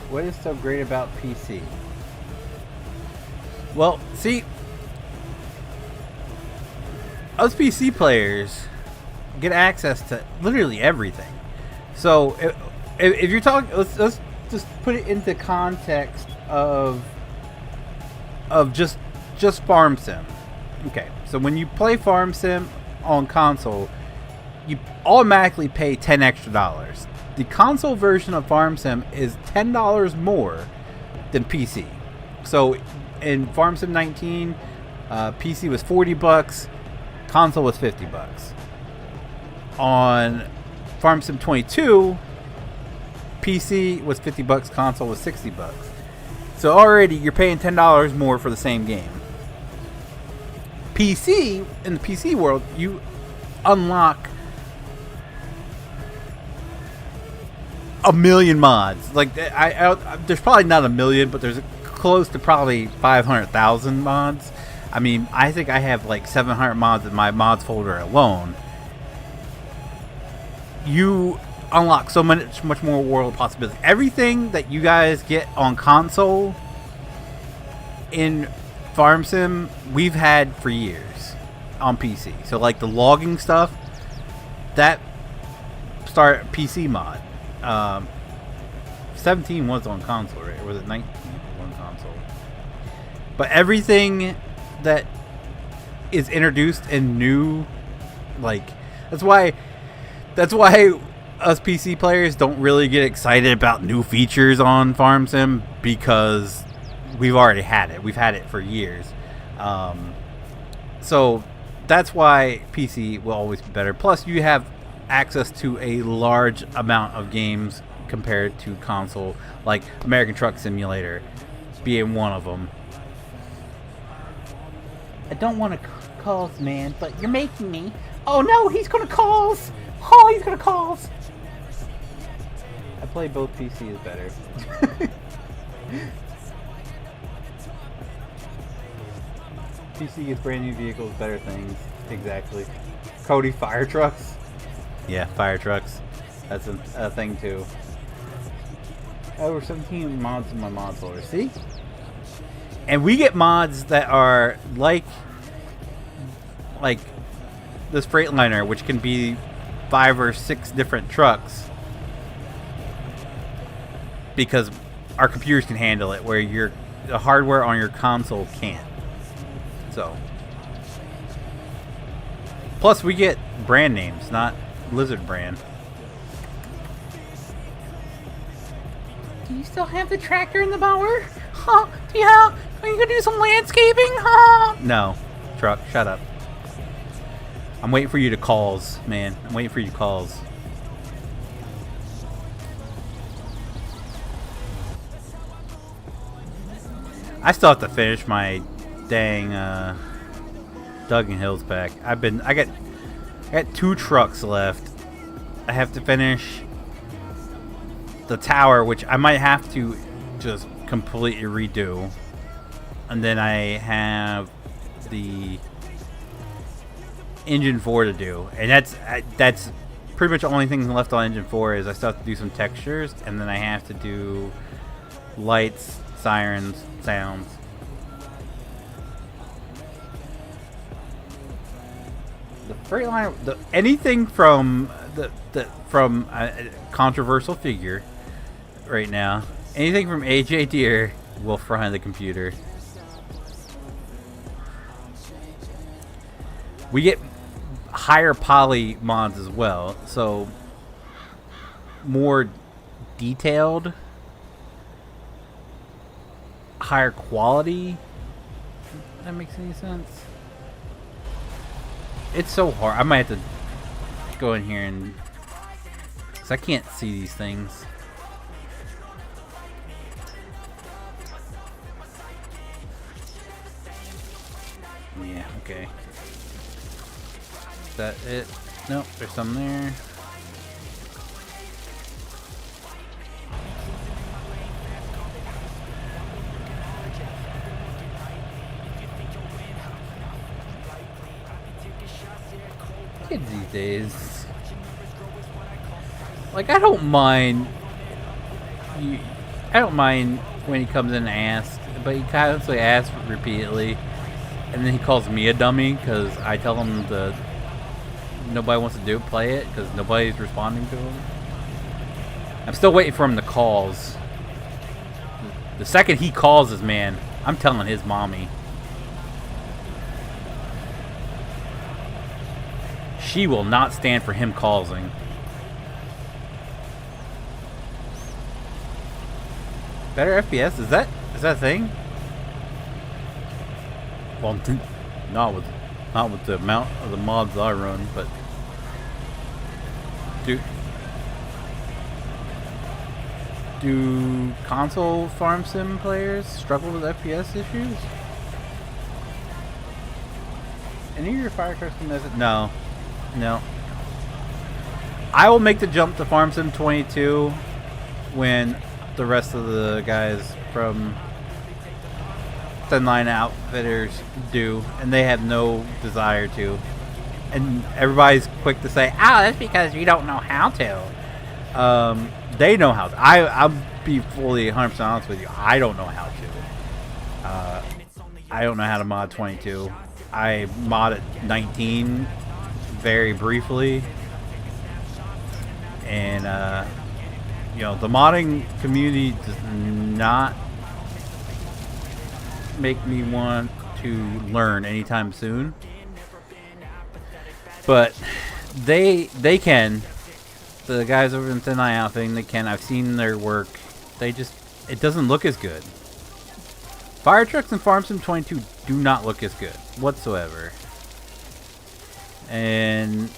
What is so great about PC? Well, see, us PC players get access to literally everything. So if you're talking, let's just put it into context of just Farm Sim. Okay, so when you play Farm Sim on console, you automatically pay $10 extra. The console version of Farm Sim is $10 more than PC. So in Farm Sim 19, PC was $40, console was $50. On Farm Sim 22, PC was $50, console was $60. So already you're paying $10 more for the same game. PC, in the PC world, you unlock a million mods. Like, there's probably not a million, but there's close to probably 500,000 mods. I mean, I think I have like 700 mods in my mods folder alone. You unlock so much more world possibilities. Everything that you guys get on console in Farm Sim, we've had for years on PC. So like the logging stuff, that start PC mod. 17 was on console, right? Or was it 19 on console? But everything that is introduced in new, like, that's why us PC players don't really get excited about new features on Farm Sim, because we've already had it. We've had it for years. So that's why PC will always be better. Plus, you have access to a large amount of games compared to console, like American Truck Simulator being one of them. I don't want to calls, man, but you're making me. Oh no, he's gonna calls. Oh, he's gonna calls. I play both. PC is better. PC gets brand new vehicles, better things. Exactly. Cody, fire trucks. Yeah, fire trucks. That's a thing too. Over 17 mods in my mod folder. See? And we get mods that are like this Freightliner, which can be 5 or 6 different trucks, because our computers can handle it, where the hardware on your console can't. So, plus we get brand names, not Lizard brand. Do you still have the tractor and the mower? Huh? Yeah. Are you gonna do some landscaping? Huh? No. Truck, shut up. I'm waiting for you to calls, man. I'm waiting for you to calls. I still have to finish my dang Dug and Hills pack. I got 2 trucks left. I have to finish the tower, which I might have to just completely redo. And then I have the engine 4 to do. And that's pretty much the only thing left on engine 4 is I still have to do some textures, and then I have to do lights, sirens, sounds. The Freightliner, anything from from a controversial figure right now, anything from AJ Deere will fry the computer. We get higher poly mods as well, so more detailed, higher quality. If that makes any sense? It's so hard. I might have to go in here and, cause I can't see these things. Yeah, okay. Is that it? Nope, there's some there. Kids these days, like, I don't mind when he comes in and asks, but he constantly asks repeatedly, and then he calls me a dummy because I tell him that nobody wants to play it because nobody's responding to him. I'm still waiting for him to calls. The second he calls his man, I'm telling his mommy. She will not stand for him calling. Better FPS? Is that a thing? Well, not with the amount of the mods I run, but do console farm sim players struggle with FPS issues? Any of your fire trucks message? No. I will make the jump to Farm Sim 22 when the rest of the guys from Thin Line Outfitters do, and they have no desire to. And everybody's quick to say, "Oh, that's because you don't know how to." They know how to. I'll be fully 100% honest with you. I don't know how to. I don't know how to mod 22. I modded 19 very briefly, and you know, the modding community does not make me want to learn anytime soon, but they can. The guys over in Thin Line Outfitting, they can. I've seen their work. It doesn't look as good. Fire trucks in Farm Sim 22 do not look as good whatsoever. And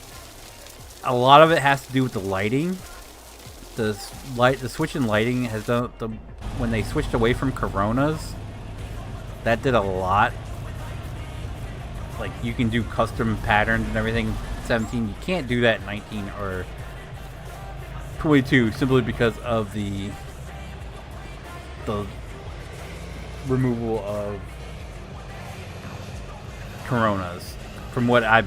a lot of it has to do with the lighting. The switch in lighting has done when they switched away from Coronas. That did a lot. Like, you can do custom patterns and everything in 17. You can't do that in 19 or 22 simply because of the removal of Coronas. From what I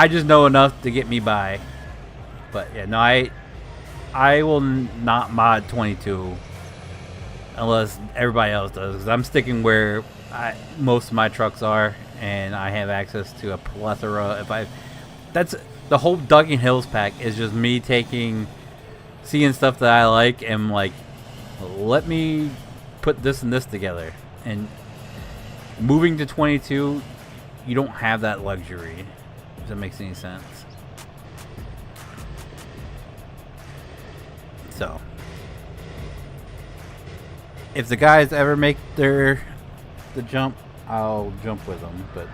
just know enough to get me by. But yeah, no, I will not mod 22 unless everybody else does, because I'm sticking where most of my trucks are, and I have access to a plethora. That's the whole Dug and Hills pack is just me seeing stuff that I like, and like, let me put this and this together. And Moving to 22, you don't have that luxury. If that makes any sense. So, if the guys ever make the jump, I'll jump with them. But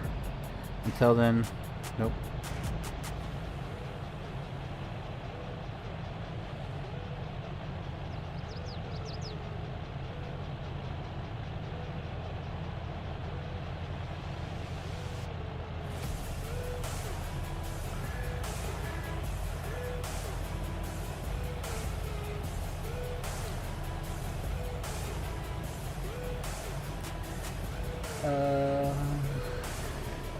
until then, nope.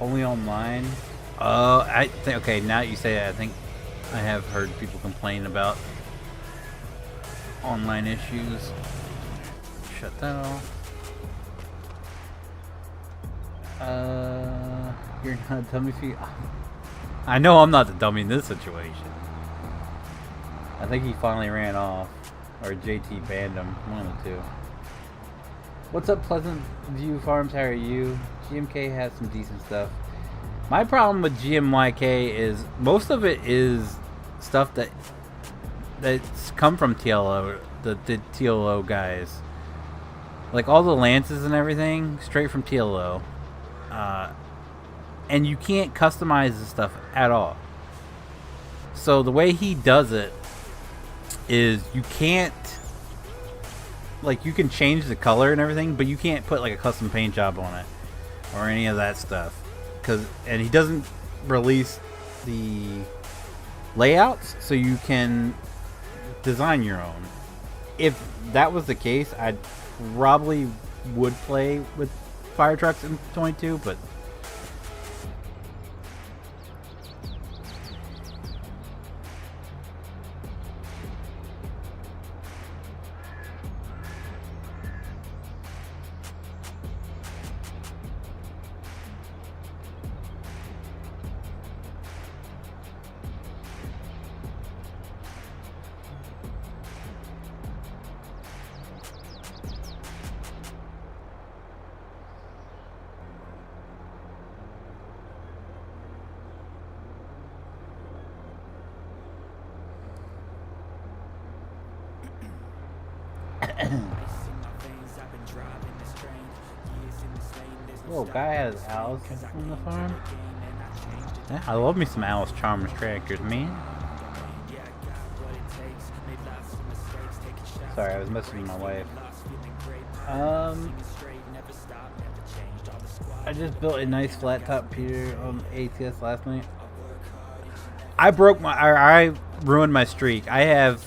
Only online. I think, okay, now that you say that, I think I have heard people complain about online issues. Shut that off. You're not a dummy feet. I know I'm not the dummy in this situation. I think he finally ran off, or JT banned him. One of the two. What's up, Pleasant View Farms? How are you? GMK has some decent stuff. My problem with GMYK is most of it is stuff that's come from TLO, the TLO guys. Like all the lances and everything, straight from TLO. And you can't customize the stuff at all. So the way he does it is you can't, like, you can change the color and everything, but you can't put like a custom paint job on it or any of that stuff. And he doesn't release the layouts, so you can design your own. If that was the case, I probably would play with fire trucks in 22, but whoa, guy has Alice on the farm. Yeah, I love me some Alice Chalmers tractors, man. Sorry, I was messing with my wife. I just built a nice flat top Peter on ATS last night. I ruined my streak. I have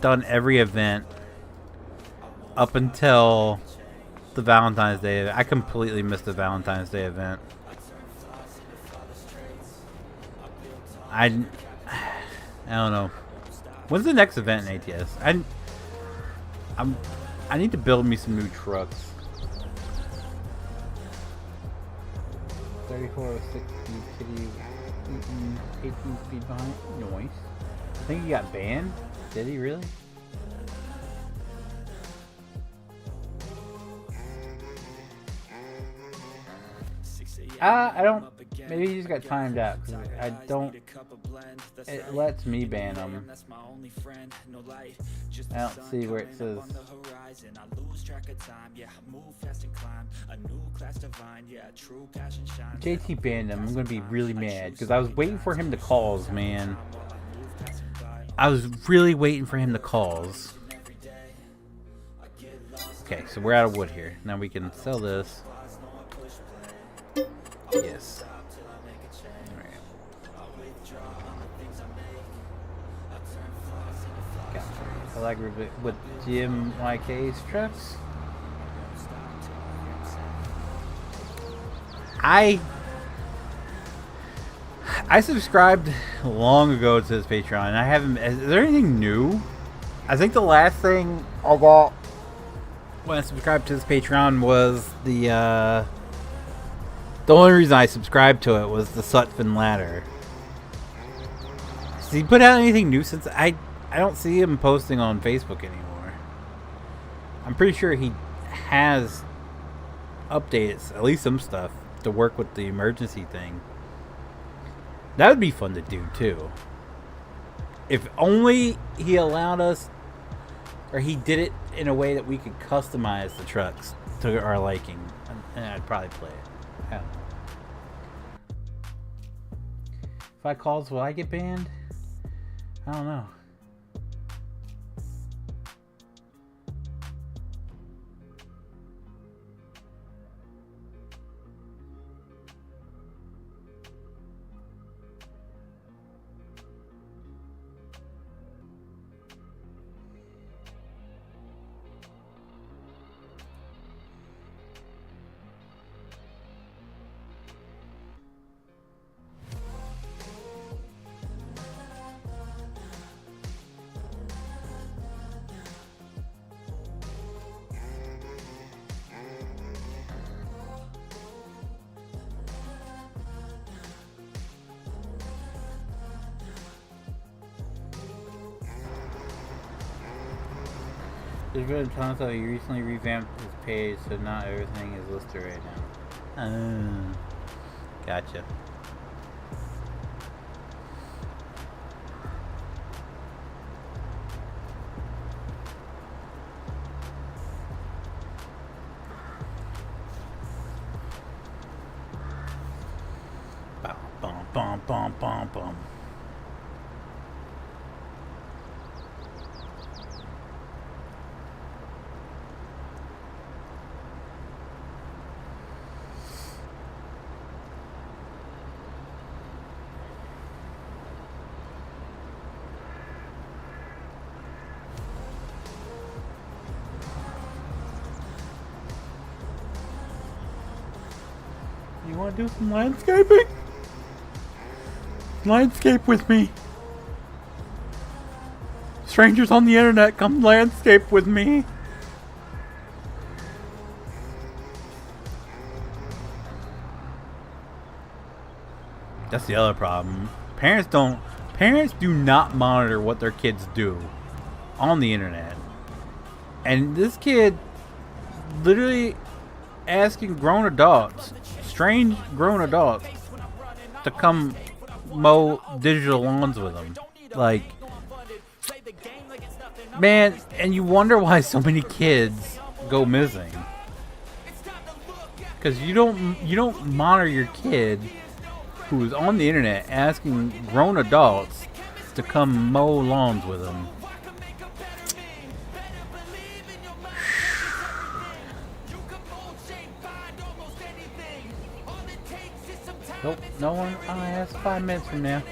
done every event up until the Valentine's Day event. I completely missed the Valentine's Day event. I don't know. When's the next event in ATS? I need to build me some new trucks. 34, 60, kitty, 18 speed behind. Noise. I think he got banned. Did he really? I don't. Maybe he just got timed out. Cause I don't. It lets me ban him. I don't see where it says. JT banned him. I'm gonna be really mad because I was waiting for him to calls, man. I was really waiting for him to calls. Okay, so we're out of wood here. Now we can sell this. Yes. Alright. Gotcha. I like with GMYK's trucks. I subscribed long ago to his Patreon, and I haven't. Is there anything new? I think the last thing I got when I subscribed to his Patreon was the only reason I subscribed to it was the Sutphin ladder. Has he put out anything new since? I don't see him posting on Facebook anymore. I'm pretty sure he has updates, at least some stuff, to work with the emergency thing. That would be fun to do too. If only he allowed us, or he did it in a way that we could customize the trucks to our liking, and I'd probably play it. I don't know. If I calls, will I get banned? I don't know. There's been a ton of stuff. He recently revamped his page, so not everything is listed right now. Gotcha. Bum, bum, bum, bum, bum. You want to do some landscaping? Landscape with me. Strangers on the internet, come landscape with me. That's the other problem. Parents do not monitor what their kids do on the internet. And this kid literally asking grown adults, strange grown adults, to come mow digital lawns with him. Like, man, and you wonder why so many kids go missing. Because you don't monitor your kid who's on the internet asking grown adults to come mow lawns with him. Nope, no one. That's 5 minutes from now.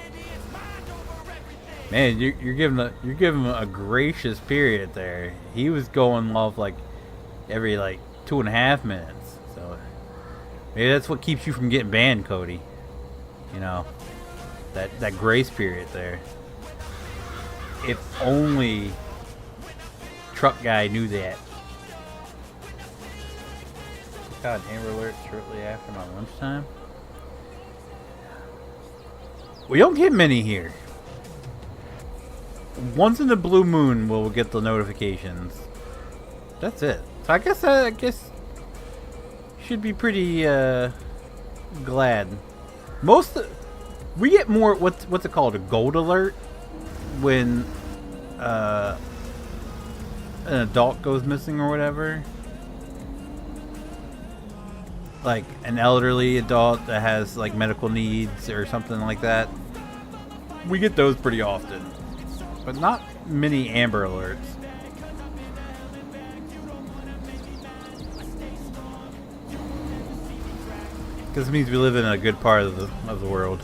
Man, you're giving him a gracious period there. He was going off like every 2.5 minutes. So maybe that's what keeps you from getting banned, Cody. You know, that grace period there. If only truck guy knew that. God, Amber Alert shortly after my lunchtime. We don't get many here. Once in the blue moon we'll get the notifications. That's it. So I guess should be pretty glad. We get more what's it called, a gold alert, when an adult goes missing or whatever. Like an elderly adult that has like medical needs or something like that. We get those pretty often, but not many Amber Alerts. Because it means we live in a good part of the world.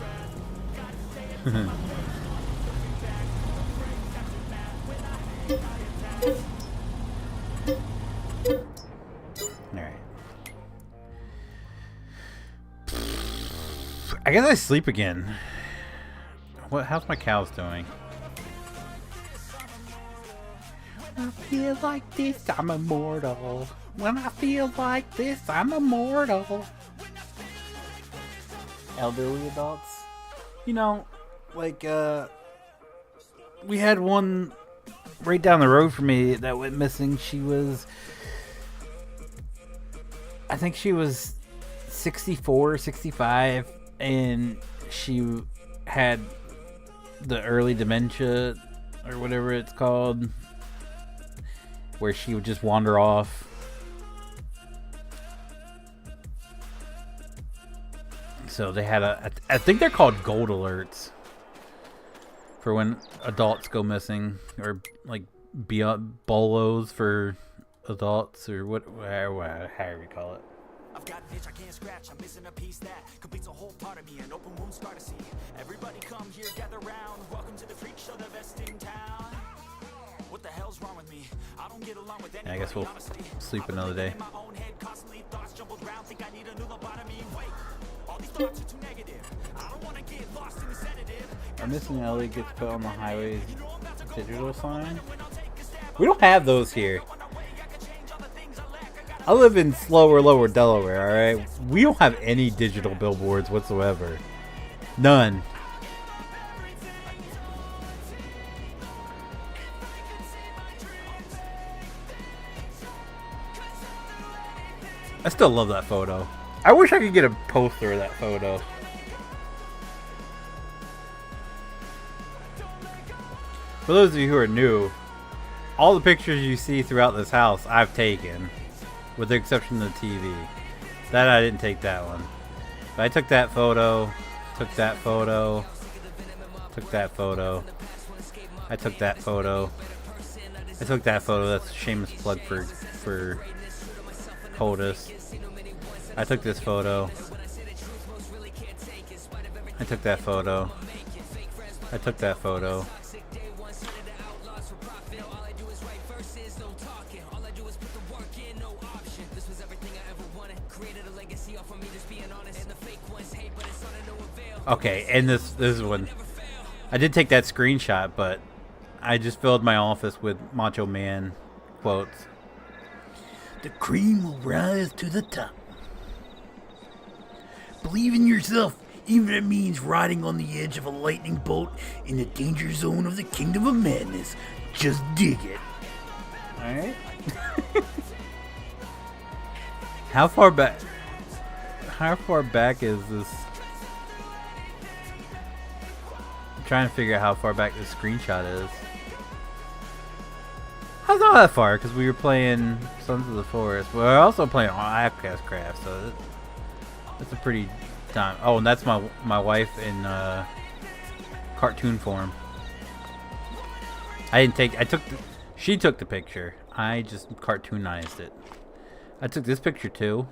I guess I sleep again. How's my cows doing? When I feel like this, I'm immortal. When I feel like this, I'm immortal. Elderly adults. You know, like, we had one right down the road from me that went missing. She was I think she was 64, 65, and she had the early dementia or whatever it's called, where she would just wander off. So they had I think they're called gold alerts for when adults go missing, or like bolos for adults, or however you call it. I've got an itch I can't scratch, I'm missing a piece that completes a whole part of me, an open wound scar to see. Everybody come here, gather round, welcome to the freak show, the best in town. What the hell's wrong with me? I don't get along with anybody, I guess we'll honestly. sleep another day. In my own head, constantly thoughts jumbled round, think I need a new lobotomy. Wait, all these thoughts are too negative. I don't want to get lost in the sedative. Our missing Ellie gets put on the highway's digital sign. We don't have those here. I live in lower Delaware, alright? We don't have any digital billboards whatsoever. None. I still love that photo. I wish I could get a poster of that photo. For those of you who are new, all the pictures you see throughout this house I've taken, with the exception of the TV. That I didn't take that one. But I took that photo, took that photo, took that photo. I took that photo. I took that photo. That's a shameless plug for Coldest. I took this photo. I took that photo. I took that photo. Okay, and this one, I did take that screenshot, but I just filled my office with Macho Man quotes. The cream will rise to the top. Believe in yourself, even if it means riding on the edge of a lightning bolt in the danger zone of the kingdom of madness. Just dig it. Alright. How far back is this? I'm trying to figure out how far back this screenshot is. It's not that far, because we were playing Sons of the Forest. We're also playing Outcast Craft, so that's a pretty time. Oh, and that's my wife in cartoon form. She took the picture. I just cartoonized it. I took this picture too.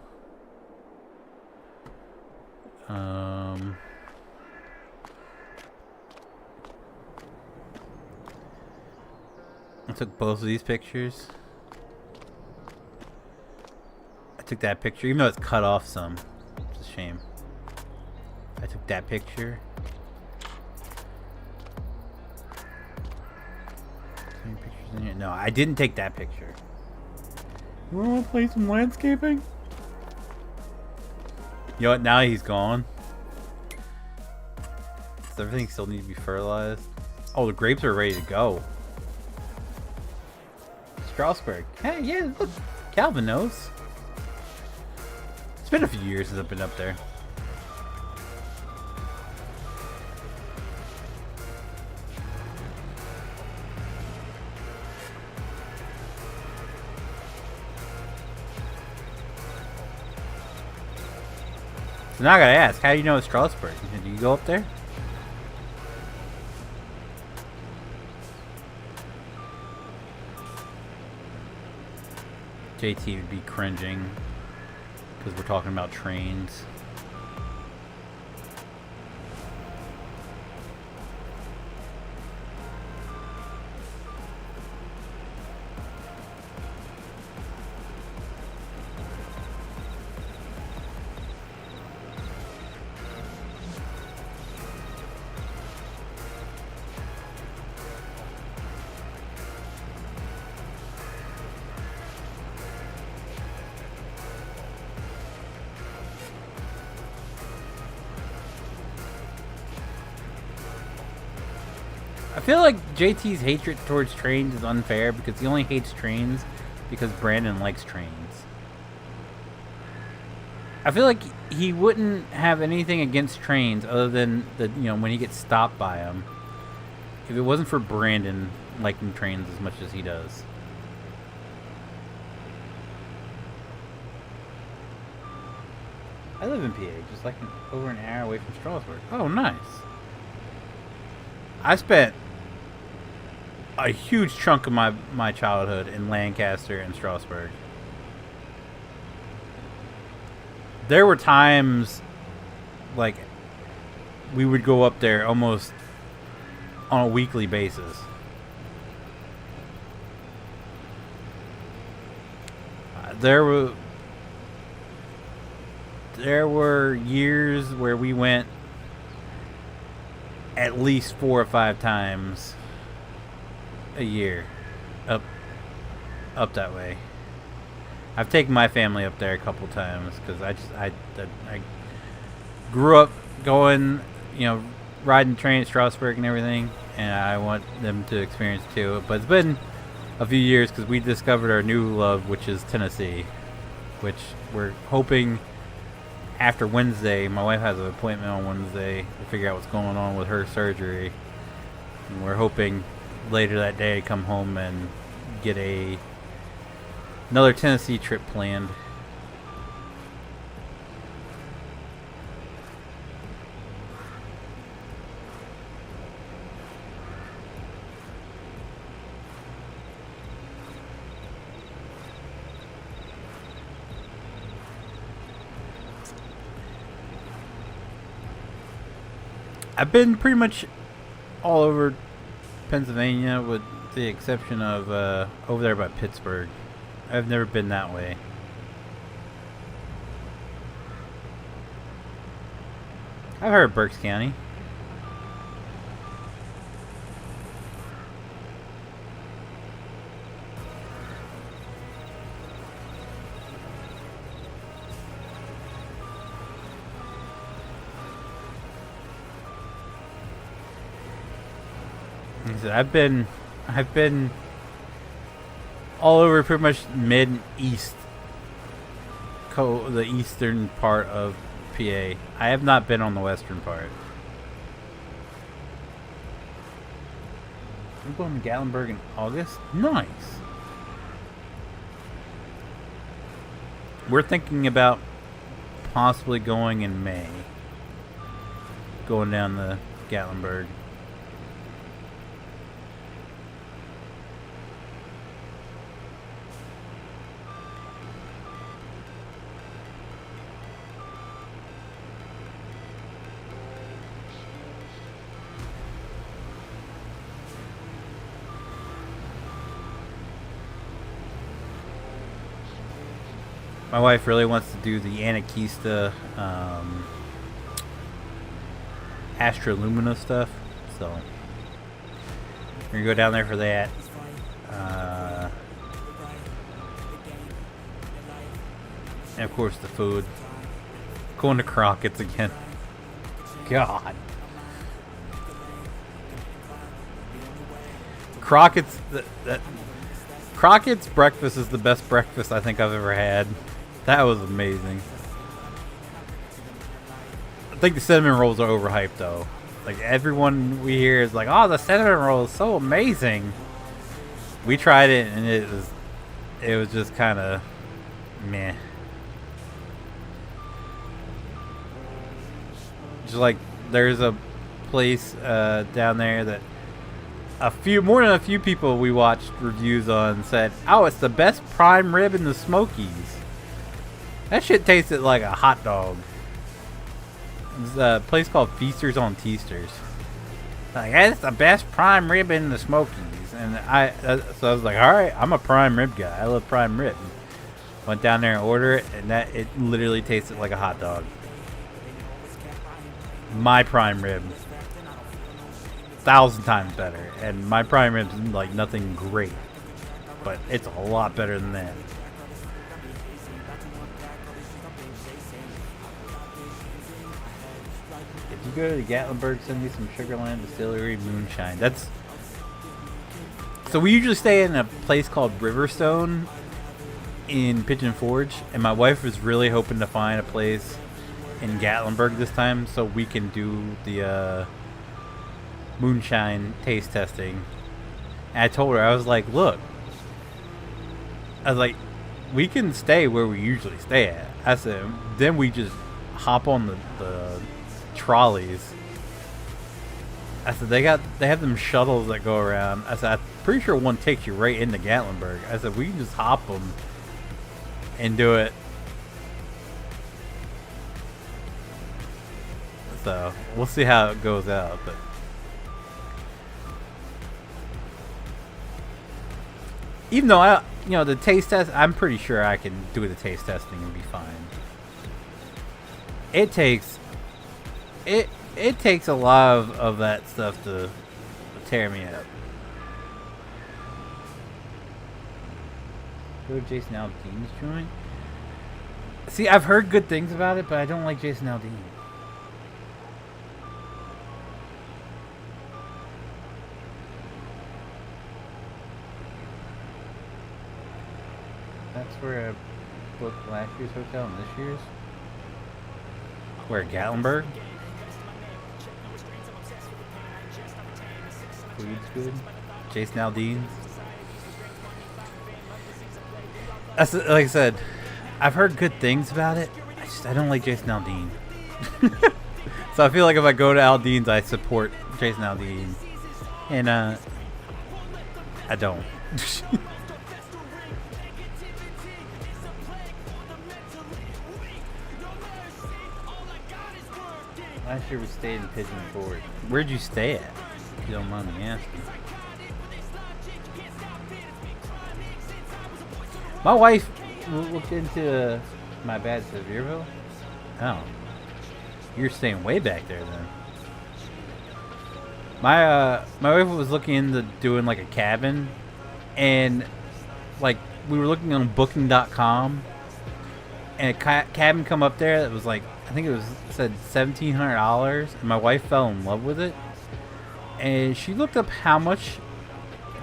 I took both of these pictures. I took that picture, even though it's cut off some. It's a shame. I took that picture. Any pictures in here? No, I didn't take that picture. You want to play some landscaping? You know what? Now he's gone. Does everything still need to be fertilized? Oh, the grapes are ready to go. Strasbourg. Hey, yeah, look. Calvin knows. It's been a few years since I've been up there. So now I gotta ask, how do you know it's Strasbourg? Do you go up there? JT would be cringing because we're talking about trains. I feel like JT's hatred towards trains is unfair because he only hates trains because Brandon likes trains. I feel like he wouldn't have anything against trains other than the when he gets stopped by them. If it wasn't for Brandon liking trains as much as he does. I live in PA, just like over an hour away from Strasbourg. Oh, nice. I spent a huge chunk of my childhood in Lancaster and Strasbourg. There were times, like, we would go up there almost on a weekly basis. There were years where we went at least 4 or 5 times a year up that way. I've taken my family up there a couple times because I grew up going, riding train at Strasbourg and everything, and I want them to experience it too. But it's been a few years because we discovered our new love, which is Tennessee, which we're hoping after Wednesday. My wife has an appointment on Wednesday to figure out what's going on with her surgery, and we're hoping later that day to come home and get another Tennessee trip planned. I've been pretty much all over Pennsylvania with the exception of over there by Pittsburgh. I've never been that way. I've heard of Berks County. Like I said, I've been all over pretty much mid and east, the eastern part of PA. I have not been on the western part. I'm going to Gatlinburg in August? Nice. We're thinking about possibly going in May. Going down to Gatlinburg. My wife really wants to do the Anarchista Astrolumina stuff, so we're gonna go down there for that. And of course the food. Going to Crockett's again. God. Crockett's Crockett's breakfast is the best breakfast I think I've ever had. That was amazing. I think the cinnamon rolls are overhyped though. Like everyone we hear is like, "Oh, the cinnamon roll is so amazing." We tried it and it was just kind of meh. Just like there's a place down there that more than a few people we watched reviews on said, "Oh, it's the best prime rib in the Smokies." That shit tasted like a hot dog. It's a place called Feasters on Teasters. Like, that's the best prime rib in the Smokies. And so I was like, all right, I'm a prime rib guy. I love prime rib. Went down there and ordered it, and it literally tasted like a hot dog. My prime rib, 1,000 times better. And my prime rib's like nothing great, but it's a lot better than that. If you go to the Gatlinburg, send me some Sugarland Distillery moonshine. So we usually stay in a place called Riverstone in Pigeon Forge, and my wife was really hoping to find a place in Gatlinburg this time so we can do the moonshine taste testing. And I told her, I was like, look, we can stay where we usually stay at. I said, then we just hop on the trolleys. I said, they have them shuttles that go around. I said, I'm pretty sure one takes you right into Gatlinburg. I said, we can just hop them and do it. So we'll see how it goes out, but even though the taste test, I'm pretty sure I can do the taste testing and be fine. It takes a lot of that stuff to tear me up. Go to Jason Aldean's joint. See, I've heard good things about it, but I don't like Jason Aldean. That's where I booked last year's hotel and this year's. Where, Gatlinburg? Food's good. Jason Aldean's. That's, like I said, I've heard good things about it. I don't like Jason Aldean. So I feel like if I go to Aldean's, I support Jason Aldean. And I don't. Last year we stayed in Pigeon Forge. Where'd you stay at? If you don't mind me asking. My wife looked into my bad Sevierville. Oh. You're staying way back there then. My wife was looking into doing like a cabin, and like we were looking on booking.com, and a cabin come up there that was like, I think it said $1,700, and my wife fell in love with it. And she looked up how much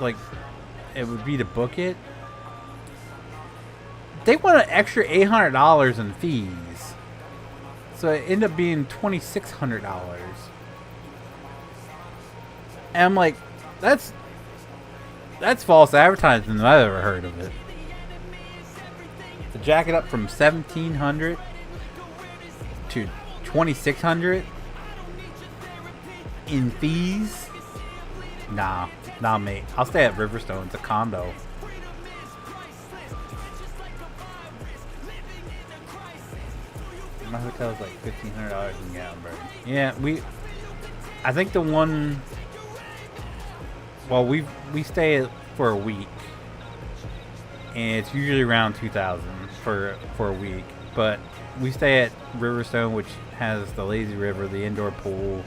like it would be to book it. They want an extra $800 in fees, so it ended up being $2,600. And I'm like, that's false advertising that I've ever heard of it. To jack it up from $1,700 to $2,600 in fees? Nah, mate. I'll stay at Riverstone. It's a condo. My hotel's like $1,500 in Gatlinburg. Yeah, I think the one. Well, we stay for a week, and it's usually around $2,000 for a week. But we stay at Riverstone, which has the lazy river, the indoor pool,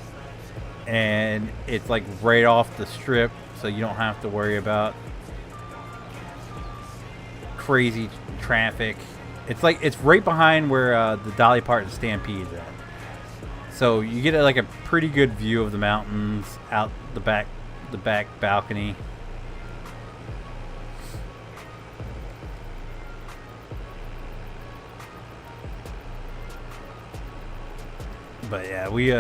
and it's like right off the strip, so you don't have to worry about crazy traffic. It's right behind where the Dolly Parton Stampede is at. So you get like a pretty good view of the mountains out the back balcony. But yeah, we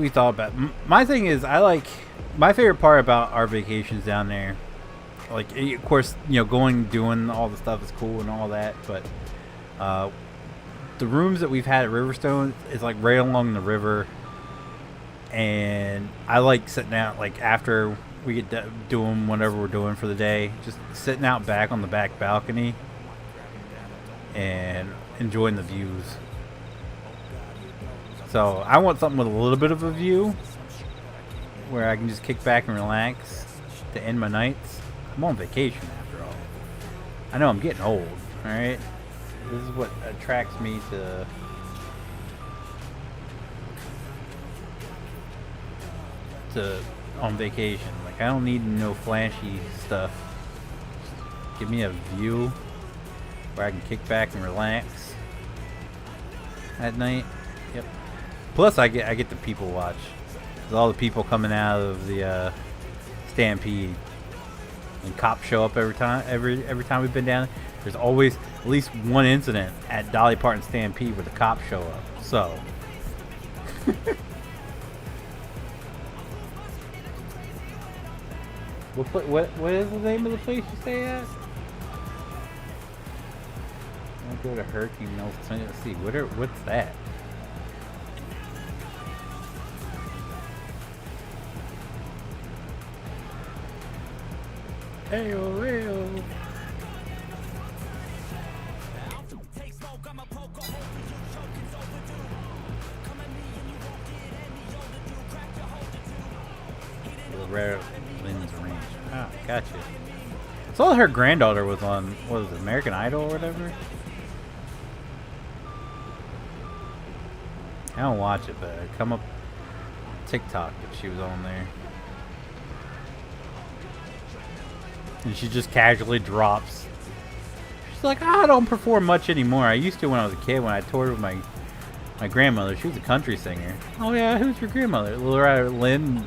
thought about it. My thing is, my favorite part about our vacations down there, like, of course, doing all the stuff is cool and all that, but the rooms that we've had at Riverstone is like right along the river, and I like sitting out, like, after we get doing whatever we're doing for the day, just sitting out back on the back balcony and enjoying the views. So I want something with a little bit of a view where I can just kick back and relax to end my nights. I'm on vacation after all. I know I'm getting old, alright? This is what attracts me to on vacation. Like, I don't need no flashy stuff. Just give me a view where I can kick back and relax at night. Yep. Plus, I get the people watch. There's all the people coming out of the Stampede. And cops show up every time. Every time we've been down there, there's always at least one incident at Dolly Parton Stampede where the cops show up. So. What is the name of the place you stay at? I'll go to Hurricane Mills. Let's see. What's that? Hey, oh. Rare Lynn's Range. Oh, gotcha. I saw her granddaughter was on, what was it, American Idol or whatever? I don't watch it, but it come up TikTok that she was on there. And she just casually drops. She's like, I don't perform much anymore. I used to when I was a kid, when I toured with my grandmother. She was a country singer. Oh yeah, who's your grandmother? Loretta Lynn.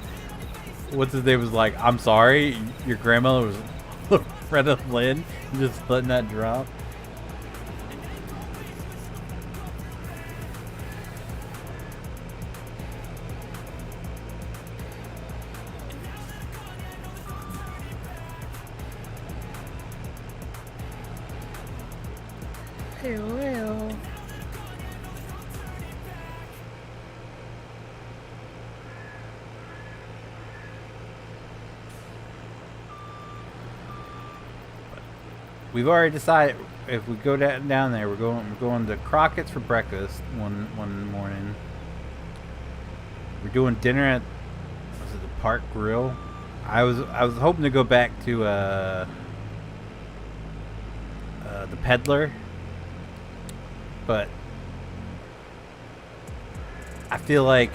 What's his name was like, I'm sorry, your grandmother was Loretta Lynn. Just letting that drop. Well. We've already decided if we go down there, we're going to Crockett's for breakfast one morning. We're doing dinner at the Park Grill. I was hoping to go back to the Peddler, but I feel like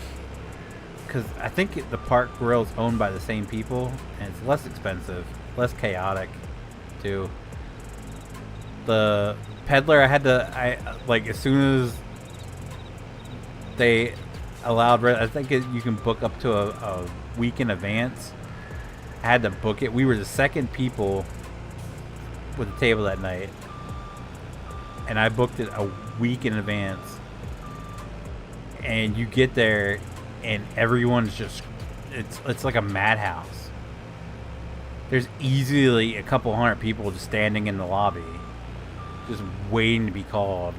because I think the Park Grill is owned by the same people and it's less expensive, less chaotic too. The Peddler, I like as soon as they allowed, I think you can book up to a week in advance. I had to book it. We were the second people with the table that night, and I booked it a week in advance. And you get there, and everyone's just it's like a madhouse. There's easily a couple hundred people just standing in the lobby, just waiting to be called.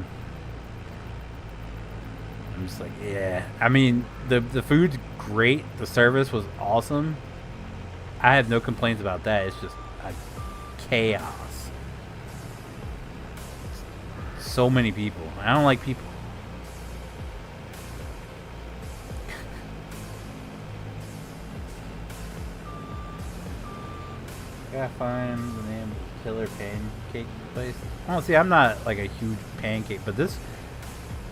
I'm just like, yeah. I mean, the food's great. The service was awesome. I have no complaints about that. It's just chaos. So many people. I don't like people. Gotta find the name of the killer pancake place. Oh, see, I'm not like a huge pancake, but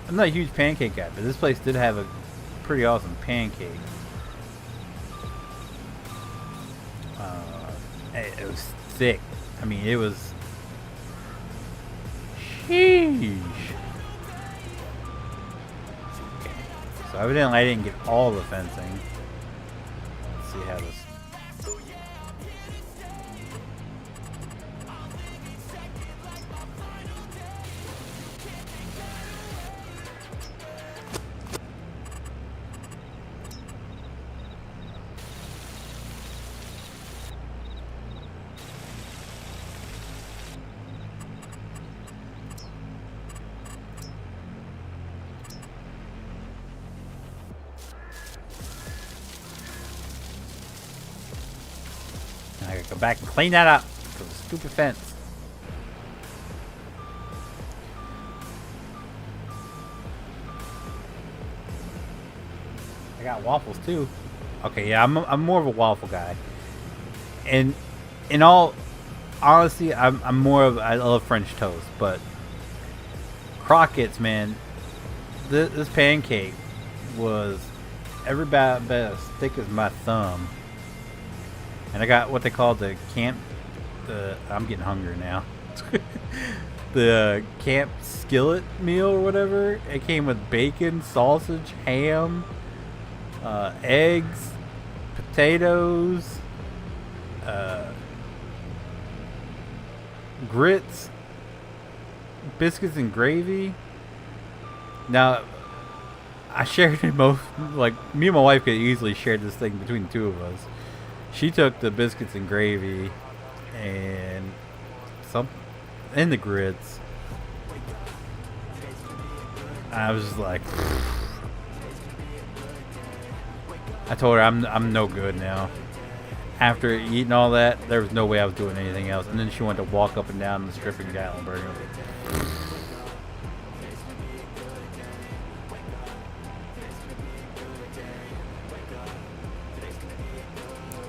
I'm not a huge pancake guy, but this place did have a pretty awesome pancake. It was thick. I mean, it was. Sheesh. Okay. So evidently I didn't get all the fencing. Let's see how this. I gotta go back and clean that up for the stupid fence. I got waffles too. Okay, yeah, I'm more of a waffle guy. And in all honesty, I'm more of I love French toast, but Crockett's, man, this pancake was every bit as thick as my thumb. And I got what they call the camp. I'm getting hungry now. The camp skillet meal or whatever. It came with bacon, sausage, ham, eggs, potatoes, grits, biscuits and gravy. Now, I shared it most, like, me and my wife could easily share this thing between the two of us. She took the biscuits and gravy and the grits. I was just like, I told her I'm no good now. After eating all that, there was no way I was doing anything else. And then she went to walk up and down the strip in Gatlinburg.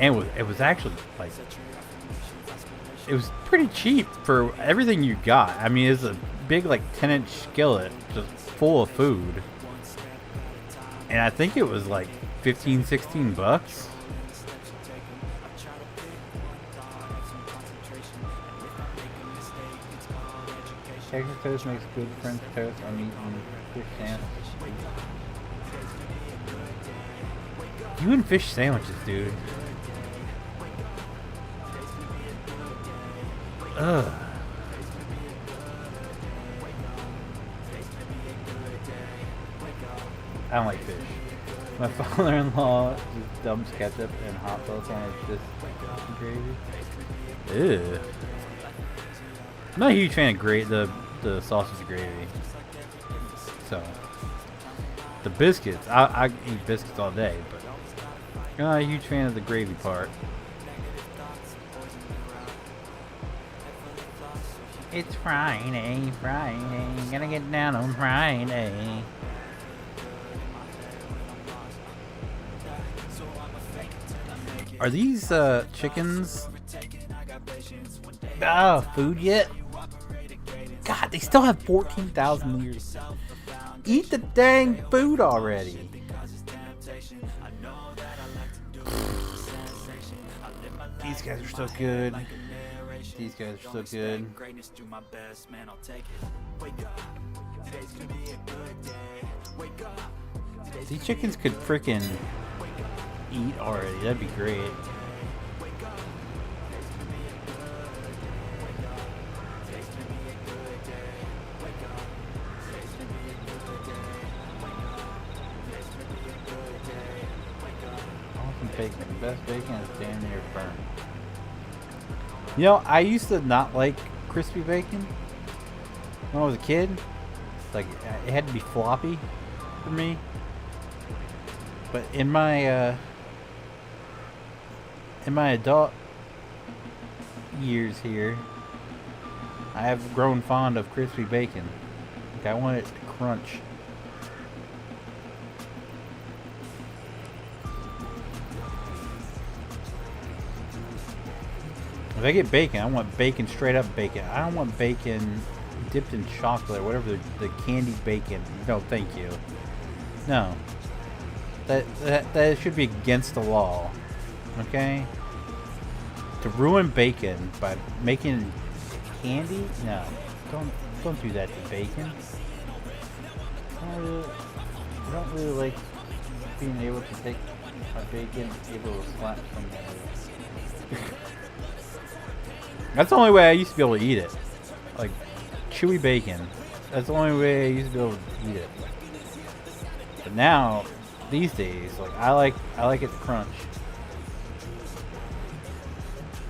And it was actually like, it was pretty cheap for everything you got. I mean, it's a big like 10-inch skillet just full of food. And I think it was like 15, 16 bucks. Texas toast makes good French toast. I'm eating fish sandwiches. You and fish sandwiches, dude. Ugh. I don't like fish. My father-in-law just dumps ketchup and hot sauce on his gravy. Ew. I'm not a huge fan of the sausage gravy. So the biscuits, I eat biscuits all day, but I'm not a huge fan of the gravy part. It's Friday, gonna get down on Friday. Are these chickens food yet? God, they still have 14,000 years. Eat the dang food already. These guys are so good. These guys are so good. These chickens could freaking eat already. That'd be great. Awesome bacon. The best bacon is damn near firm. You know, I used to not like crispy bacon when I was a kid. Like, it had to be floppy for me. But in my adult years here, I have grown fond of crispy bacon. Like, I want it to crunch. If I get bacon, I want bacon, straight up bacon. I don't want bacon dipped in chocolate or whatever the candied bacon. No, thank you. No. That should be against the law. Okay? To ruin bacon by making candy? No. Don't do that to bacon. I don't really like being able to take my bacon and able to slap somebody. That's the only way I used to be able to eat it. Like, chewy bacon. That's the only way I used to be able to eat it. But now, these days, like, I like it to crunch.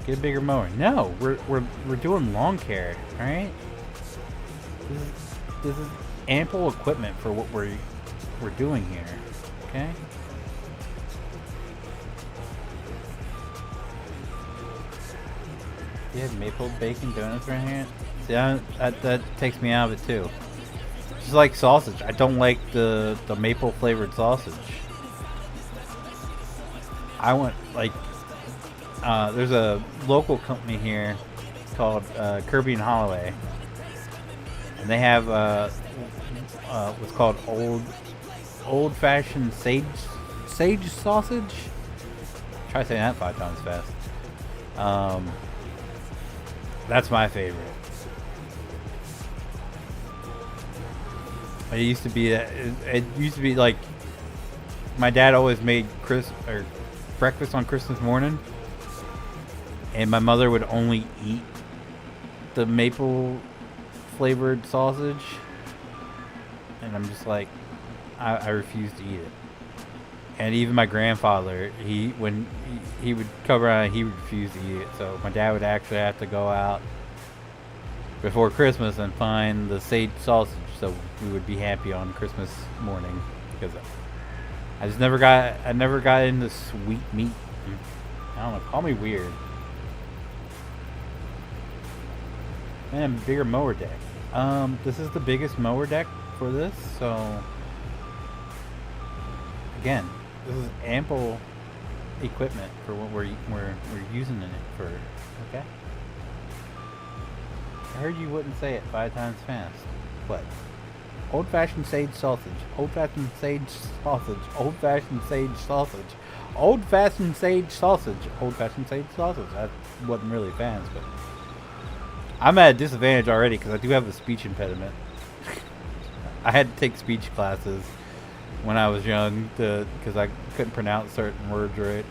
Get a bigger mower. No, we're doing lawn care, right? This is ample equipment for what we're doing here. Okay? You have maple bacon donuts right here? See, that takes me out of it too. Just like sausage. I don't like the maple flavored sausage. I want, like, there's a local company here called Kirby and Holloway. And they have what's called old fashioned sage sausage. Try saying that 5 times fast. That's my favorite. It used to be it used to be like my dad always made breakfast on Christmas morning, and my mother would only eat the maple flavored sausage, and I'm just like, I refuse to eat it. And even my grandfather, when he would come around, he refused to eat it. So my dad would actually have to go out before Christmas and find the sage sausage, so we would be happy on Christmas morning. Because I never got into sweet meat. I don't know, call me weird. Man, bigger mower deck. This is the biggest mower deck for this, so again, this is ample equipment for what we're using it for. Okay. I heard you wouldn't say it 5 times fast. What? Old-fashioned sage sausage. Old-fashioned sage sausage. Old-fashioned sage sausage. Old-fashioned sage sausage. Old-fashioned sage sausage. That wasn't really fast, but I'm at a disadvantage already because I do have a speech impediment. I had to take speech classes when I was young because I couldn't pronounce certain words right.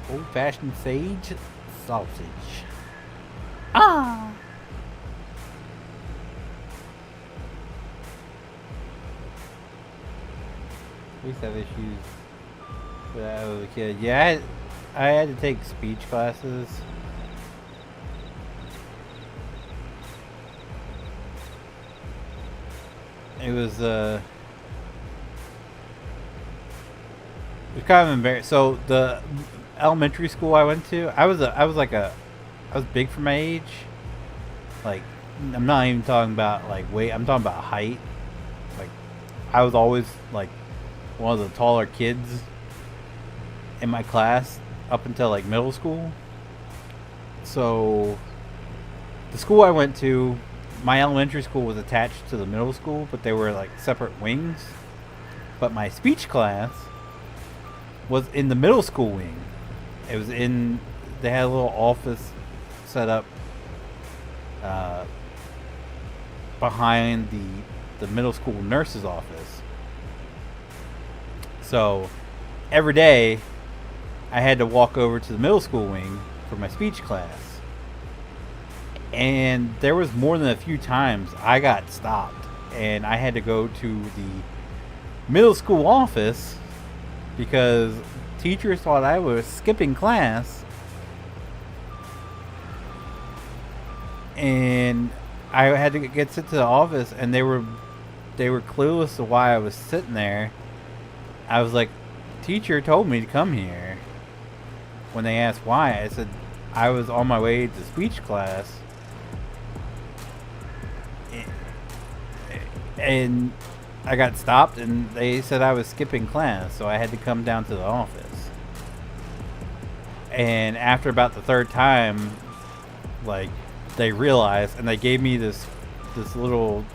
Old-fashioned sage sausage. Ah! I used to have issues when I was a kid. Yeah, I had to take speech classes. It was kind of embarrassing. So the elementary school I went to, I was big for my age. Like, I'm not even talking about like weight. I'm talking about height. Like, I was always like one of the taller kids in my class up until like middle school. So the school I went to, my elementary school was attached to the middle school, but they were like separate wings. But my speech class was in the middle school wing. It was in, they had a little office set up behind the middle school nurse's office. So every day I had to walk over to the middle school wing for my speech class. And there was more than a few times I got stopped and I had to go to the middle school office because teachers thought I was skipping class. And I had to get sent to the office and they were clueless to why I was sitting there. I was like, teacher told me to come here. When they asked why, I said I was on my way to speech class. And I got stopped and they said I was skipping class, so I had to come down to the office. And after about the third time, like, they realized and they gave me this little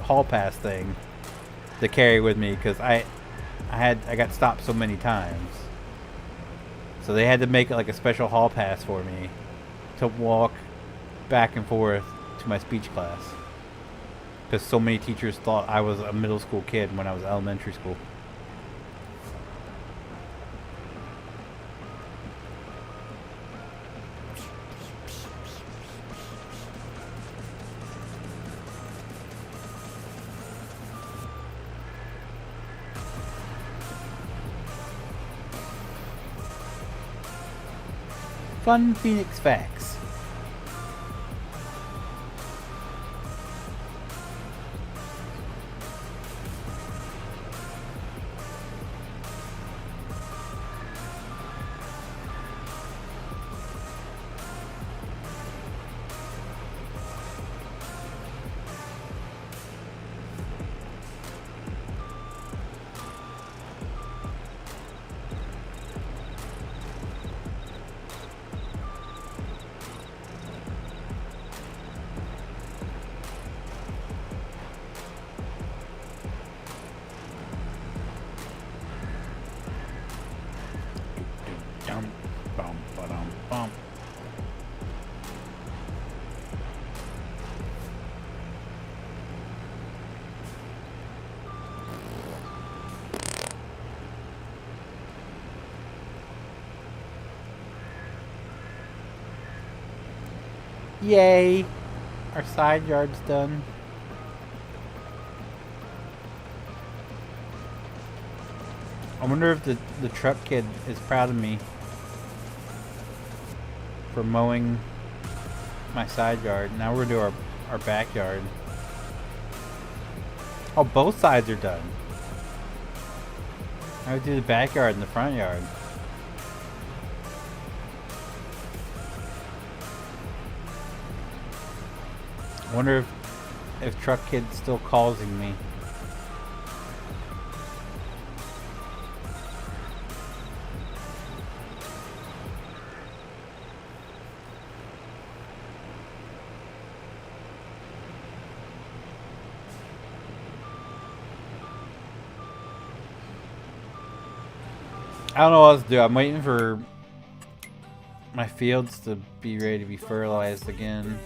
hall pass thing to carry with me because I got stopped so many times. So they had to make it like a special hall pass for me to walk back and forth to my speech class. Because so many teachers thought I was a middle school kid when I was elementary school. Fun Feenix facts. Yay! Our side yard's done. I wonder if the truck kid is proud of me for mowing my side yard. Now we're gonna do our backyard. Oh, both sides are done. I would do the backyard and the front yard. I wonder if truck kid's still calling me. I don't know what else to do. I'm waiting for my fields to be ready to be fertilized again.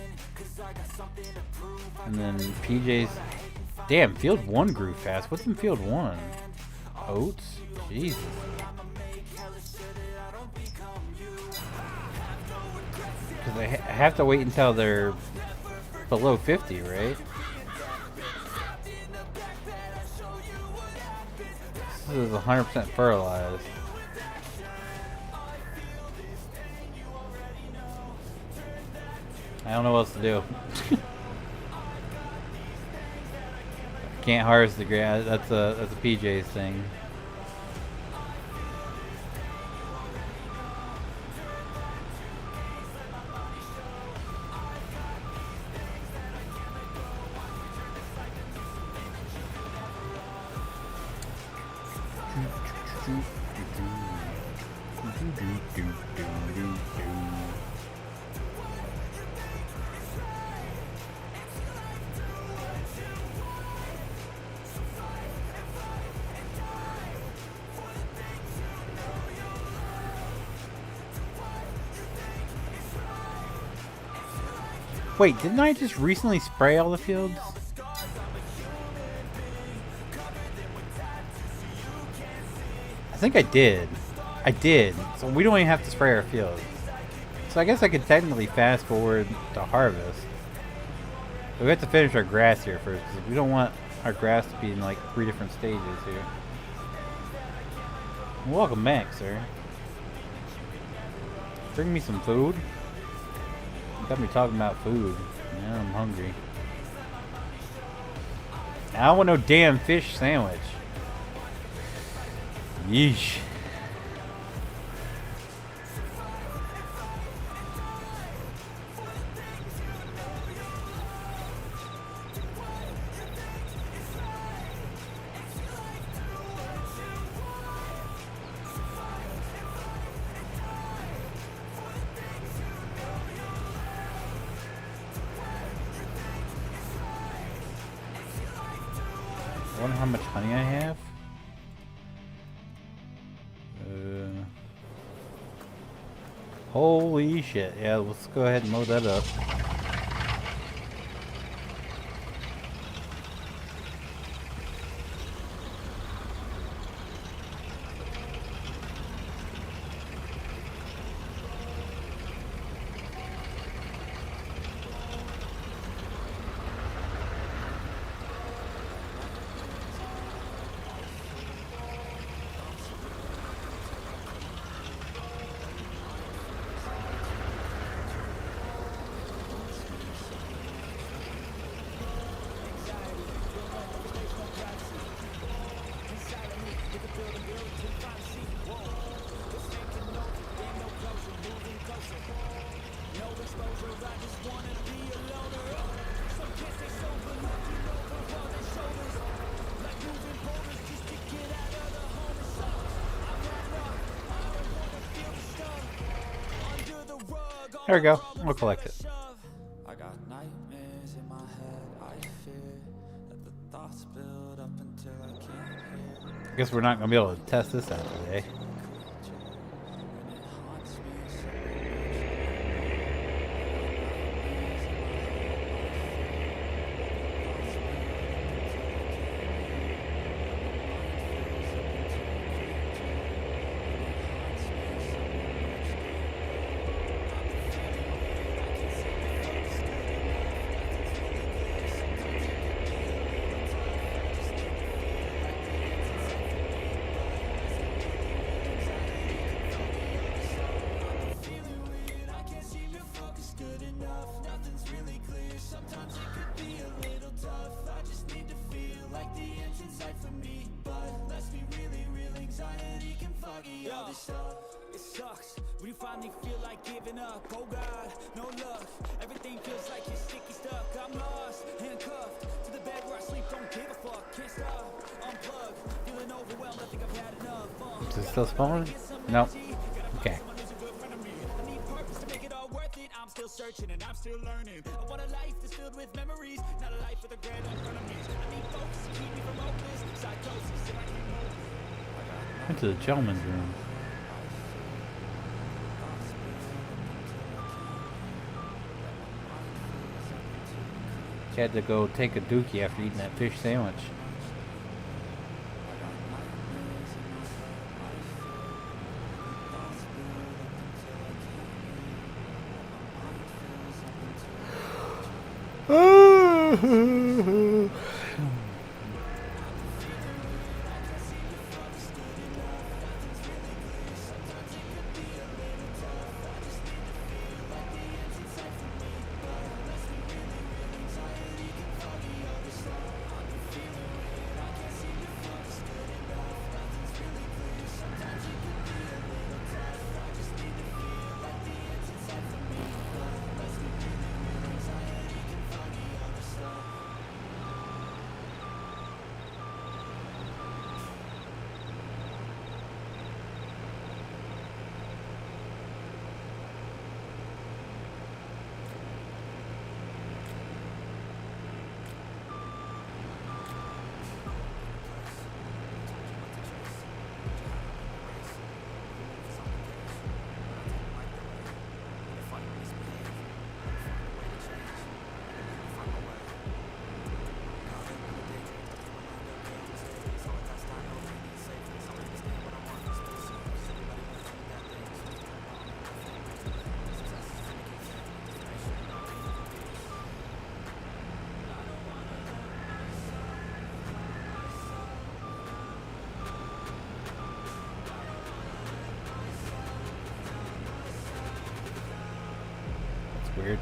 And then PJ's... Damn, field 1 grew fast. What's in field 1? Oats? Jesus. Because I have to wait until they're below 50, right? This is 100% fertilized. I don't know what else to do. Can't harvest the grass. That's a PJ's thing. Wait, didn't I just recently spray all the fields? I think I did. I did. So we don't even have to spray our fields. So I guess I could technically fast forward to harvest. But we have to finish our grass here first, because we don't want our grass to be in like 3 different stages here. Welcome back, sir. Bring me some food. You got me talking about food. Now I'm hungry. I don't want no damn fish sandwich. Yeesh. I wonder how much honey I have. Holy shit. Yeah, let's go ahead and load that up. There we go. We'll collect it. I got nightmares in my head. I fear that the thoughts build up until I can't hear. I guess we're not going to be able to test this out today. tight for me, but let's be really real, anxiety can foggy all this stuff. It sucks when you finally feel like giving up. Oh God, no luck. Everything feels like you're sticky stuck. I'm lost, handcuffed to the bed where I sleep. Don't give a fuck, can't stop. Unplug, feeling overwhelmed. I think I've had enough. Is it still spawning? No. Okay. I need purpose to make it all worth it. I'm still searching and I'm still learning. I want a life that's filled with memories, not a life with a grave in front of me. I need focus to keep me from hopeless psychosis. And I can't move. Went to the gentleman's room. Had to go take a dookie after eating that fish sandwich. Weird.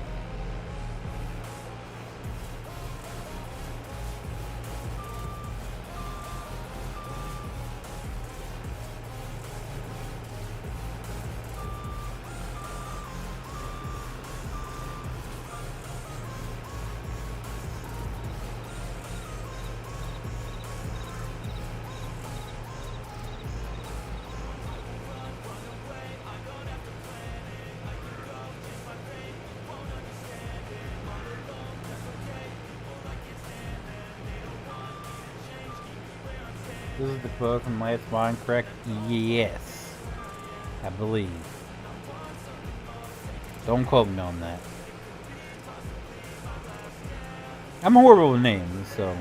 This is the quote from last one, correct? Yes. I believe. Don't quote me on that. I'm horrible with names, so.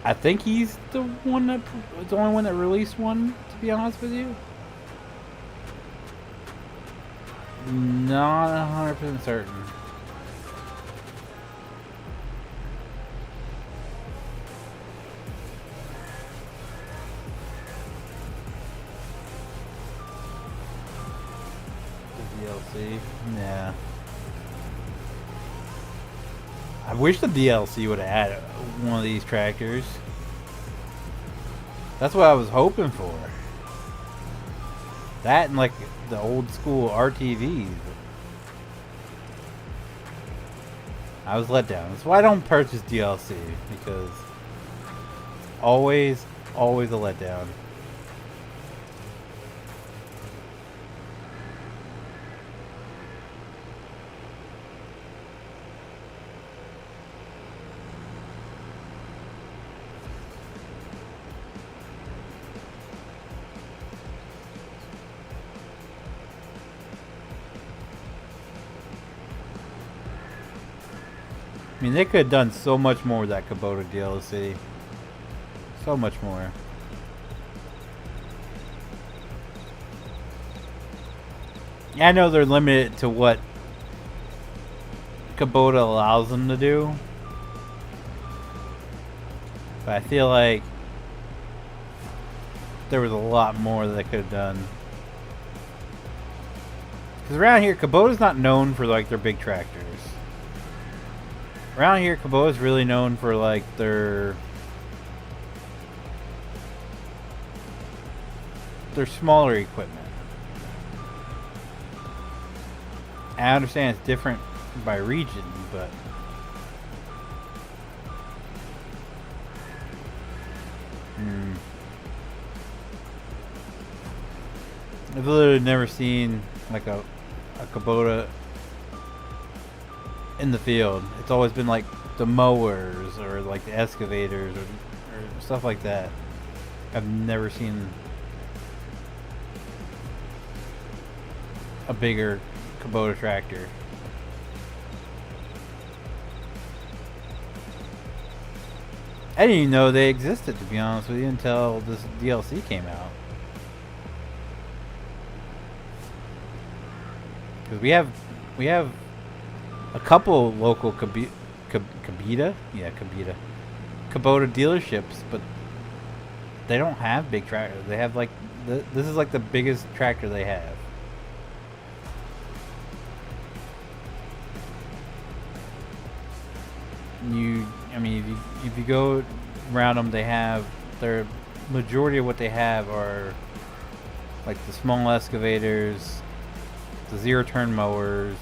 I think he's the one that, the only one that released one, to be honest with you. Not 100% certain. DLC. Yeah. I wish the DLC would have had one of these tractors. That's what I was hoping for. That and like the old school RTVs. I was let down. That's why I don't purchase DLC, because always a letdown. I mean, they could have done so much more with that Kubota DLC. So much more. Yeah, I know they're limited to what Kubota allows them to do. But I feel like there was a lot more that they could have done. Because around here, Kubota's not known for like their big tractors. Around here, Kubota's really known for like their they're smaller equipment. I understand it's different by region, but I've literally never seen like a Kubota in the field. It's always been like the mowers or like the excavators or stuff like that. I've never seen a bigger Kubota tractor. I didn't even know they existed, to be honest with you, until this DLC came out. Because we have a couple local Kubota dealerships, but they don't have big tractors. They have like this is like the biggest tractor they have. I mean, if you go around them, they have their majority of what they have are like the small excavators, the zero-turn mowers,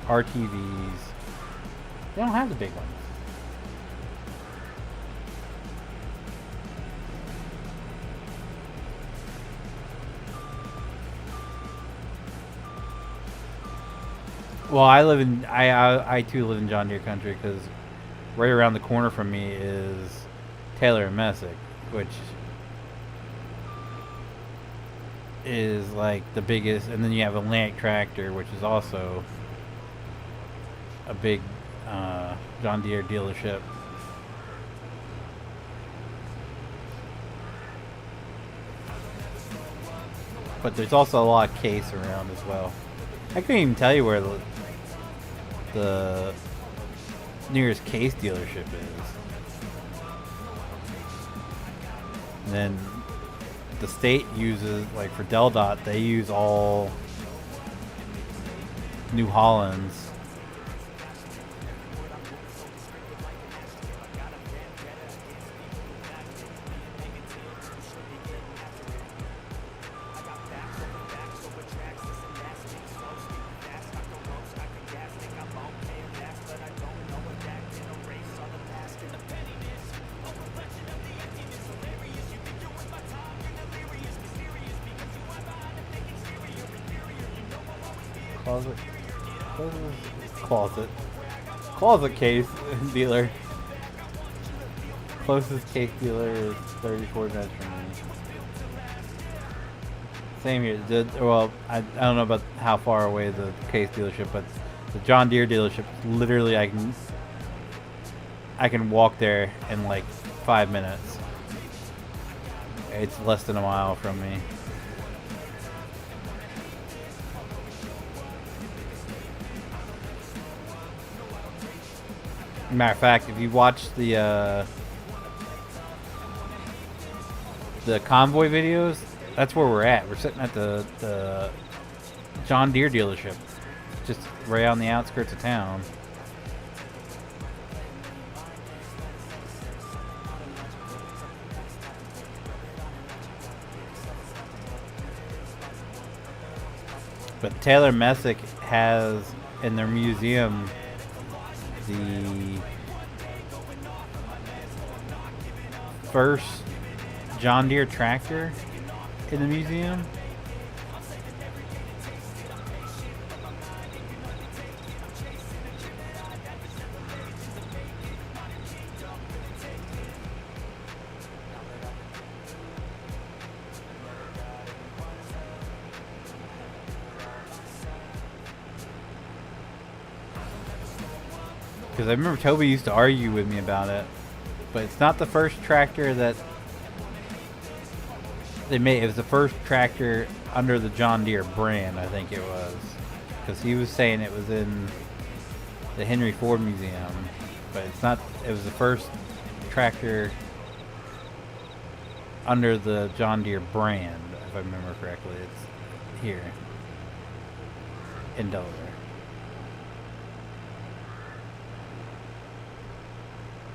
RTVs. They don't have the big ones. Well, I too live in John Deere country, because right around the corner from me is Taylor and Messick, which is like the biggest, and then you have Atlantic Tractor, which is also a big John Deere dealership. But there's also a lot of Case around as well. I couldn't even tell you where the nearest Case dealership is. And then the state uses, like for Del Dot, they use all New Hollands. Closet Case dealer. Closest Case dealer is 34 minutes from me. Same here. Well, I don't know about how far away the Case dealership, but the John Deere dealership, literally I can walk there in like 5 minutes. It's less than a mile from me. Matter of fact, if you watch the convoy videos, that's where we're at. We're sitting at the John Deere dealership, just right on the outskirts of town. But Taylor Messick has in their museum the first John Deere tractor in the museum. Because I remember Toby used to argue with me about it, but it's not the first tractor that they made. It was the first tractor under the John Deere brand, I think it was. Because he was saying it was in the Henry Ford Museum, but it's not. It was the first tractor under the John Deere brand, if I remember correctly. It's here in Delaware.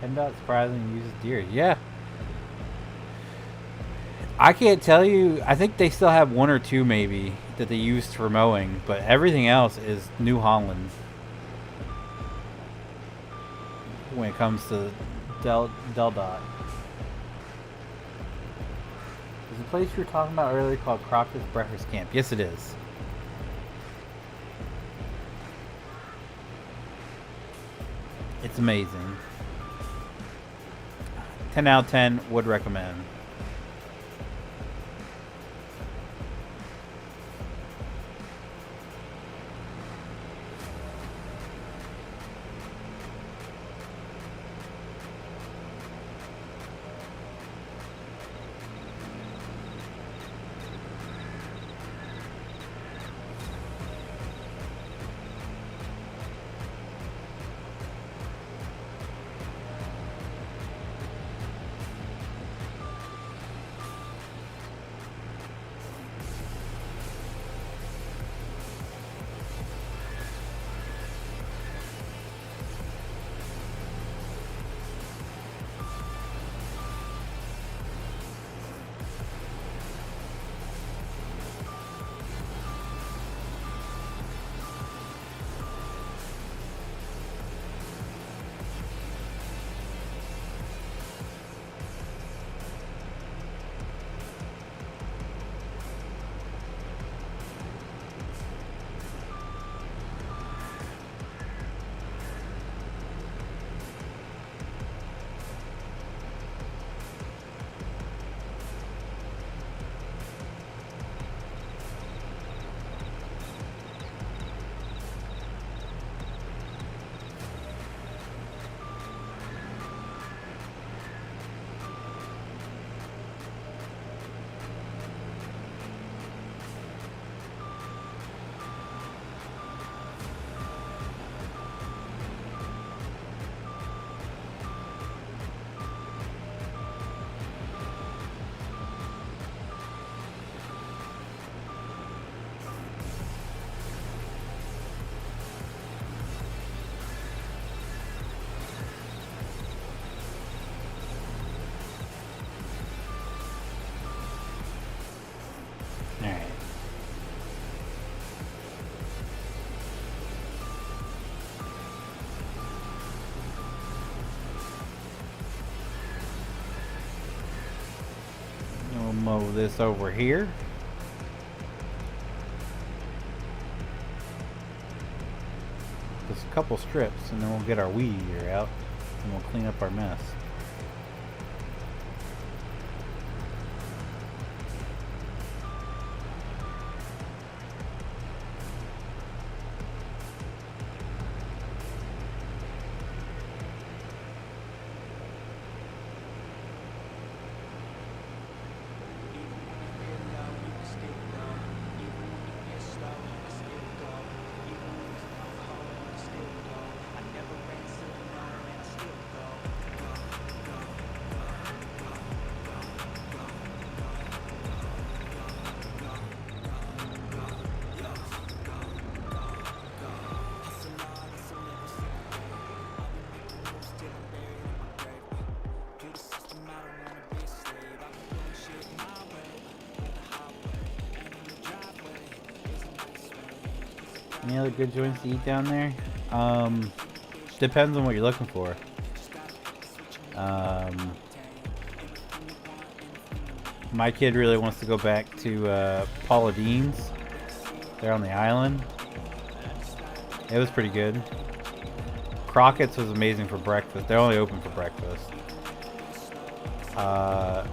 PennDOT surprisingly uses Deere. Yeah. I can't tell you. I think they still have one or two maybe that they used for mowing, but everything else is New Holland when it comes to Del Dot. There's a place you were talking about earlier called Crockett's Breakfast Camp. Yes, it is. It's amazing. 10 out of 10 would recommend. Alright. We'll mow this over here. Just a couple strips and then we'll get our weed eater out and we'll clean up our mess. Any other good joints to eat down there? Depends on what you're looking for. My kid really wants to go back to Paula Dean's. They're on the island. It was pretty good. Crockett's was amazing for breakfast. They're only open for breakfast.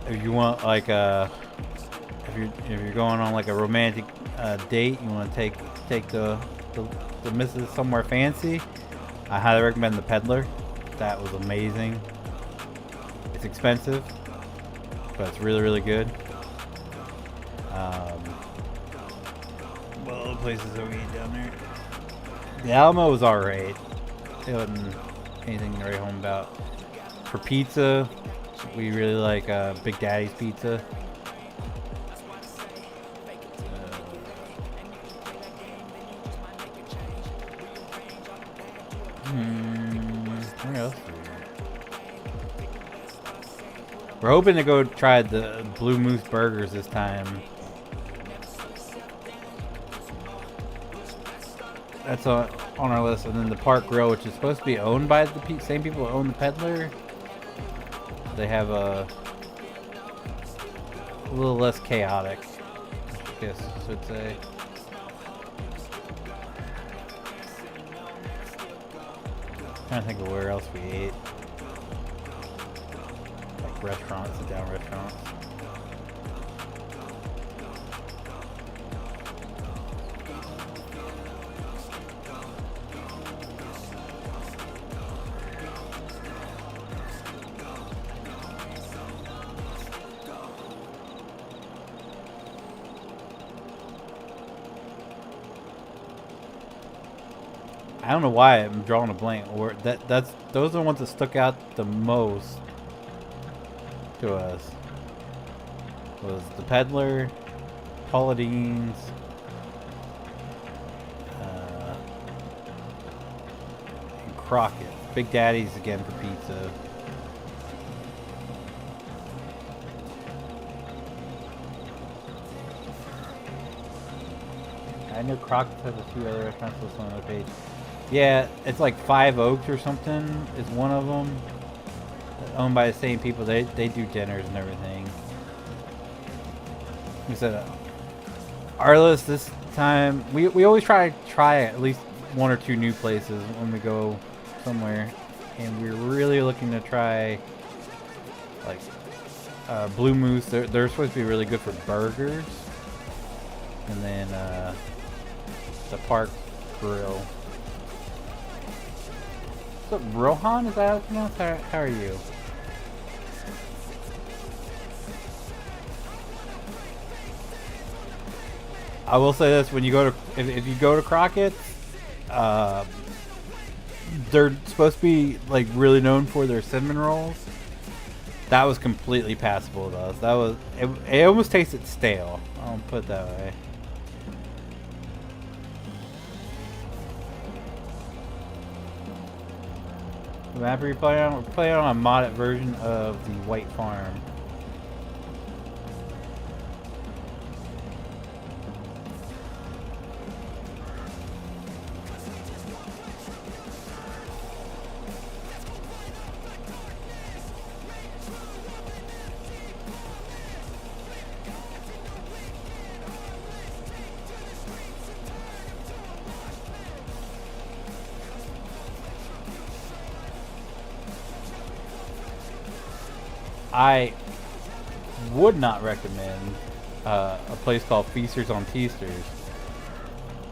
If you want like if you're going on like a romantic date, you want to take the missus somewhere fancy, I highly recommend the Peddler. That was amazing. It's expensive, but it's really, really good. What other places that we eat down there? The Alamo was alright. It wasn't anything to write home about. For pizza, we really like Big Daddy's Pizza. Where else? We're hoping to go try the Blue Moose Burgers this time. That's on our list. And then the Park Grill, which is supposed to be owned by the same people who own the Peddler. They have a little less chaotic, I guess I should say. Trying to think of where else we ate. Like restaurants, sit-down restaurants. I don't know why I'm drawing a blank. Or those are the ones that stuck out the most to us. Was the Peddler, Paula Deen's, and Crockett. Big Daddy's again for pizza. I know Crockett has a few other restaurants listed on the page. Yeah, it's like Five Oaks or something is one of them. Owned by the same people. They do dinners and everything. We said our list this time. We always try at least one or two new places when we go somewhere, and we're really looking to try like Blue Moose. They're supposed to be really good for burgers, and then the Park Grill. What's up, Rohan? Is that how it's pronounced? How are you? I will say this: when you go to, if you go to Crockett's, they're supposed to be like really known for their cinnamon rolls. That was completely passable to us. That was it almost tasted stale. I'll put it that way. The map we're playing on? We're playing on a modded version of the White Farm. I would not recommend a place called Feasters on Teasters.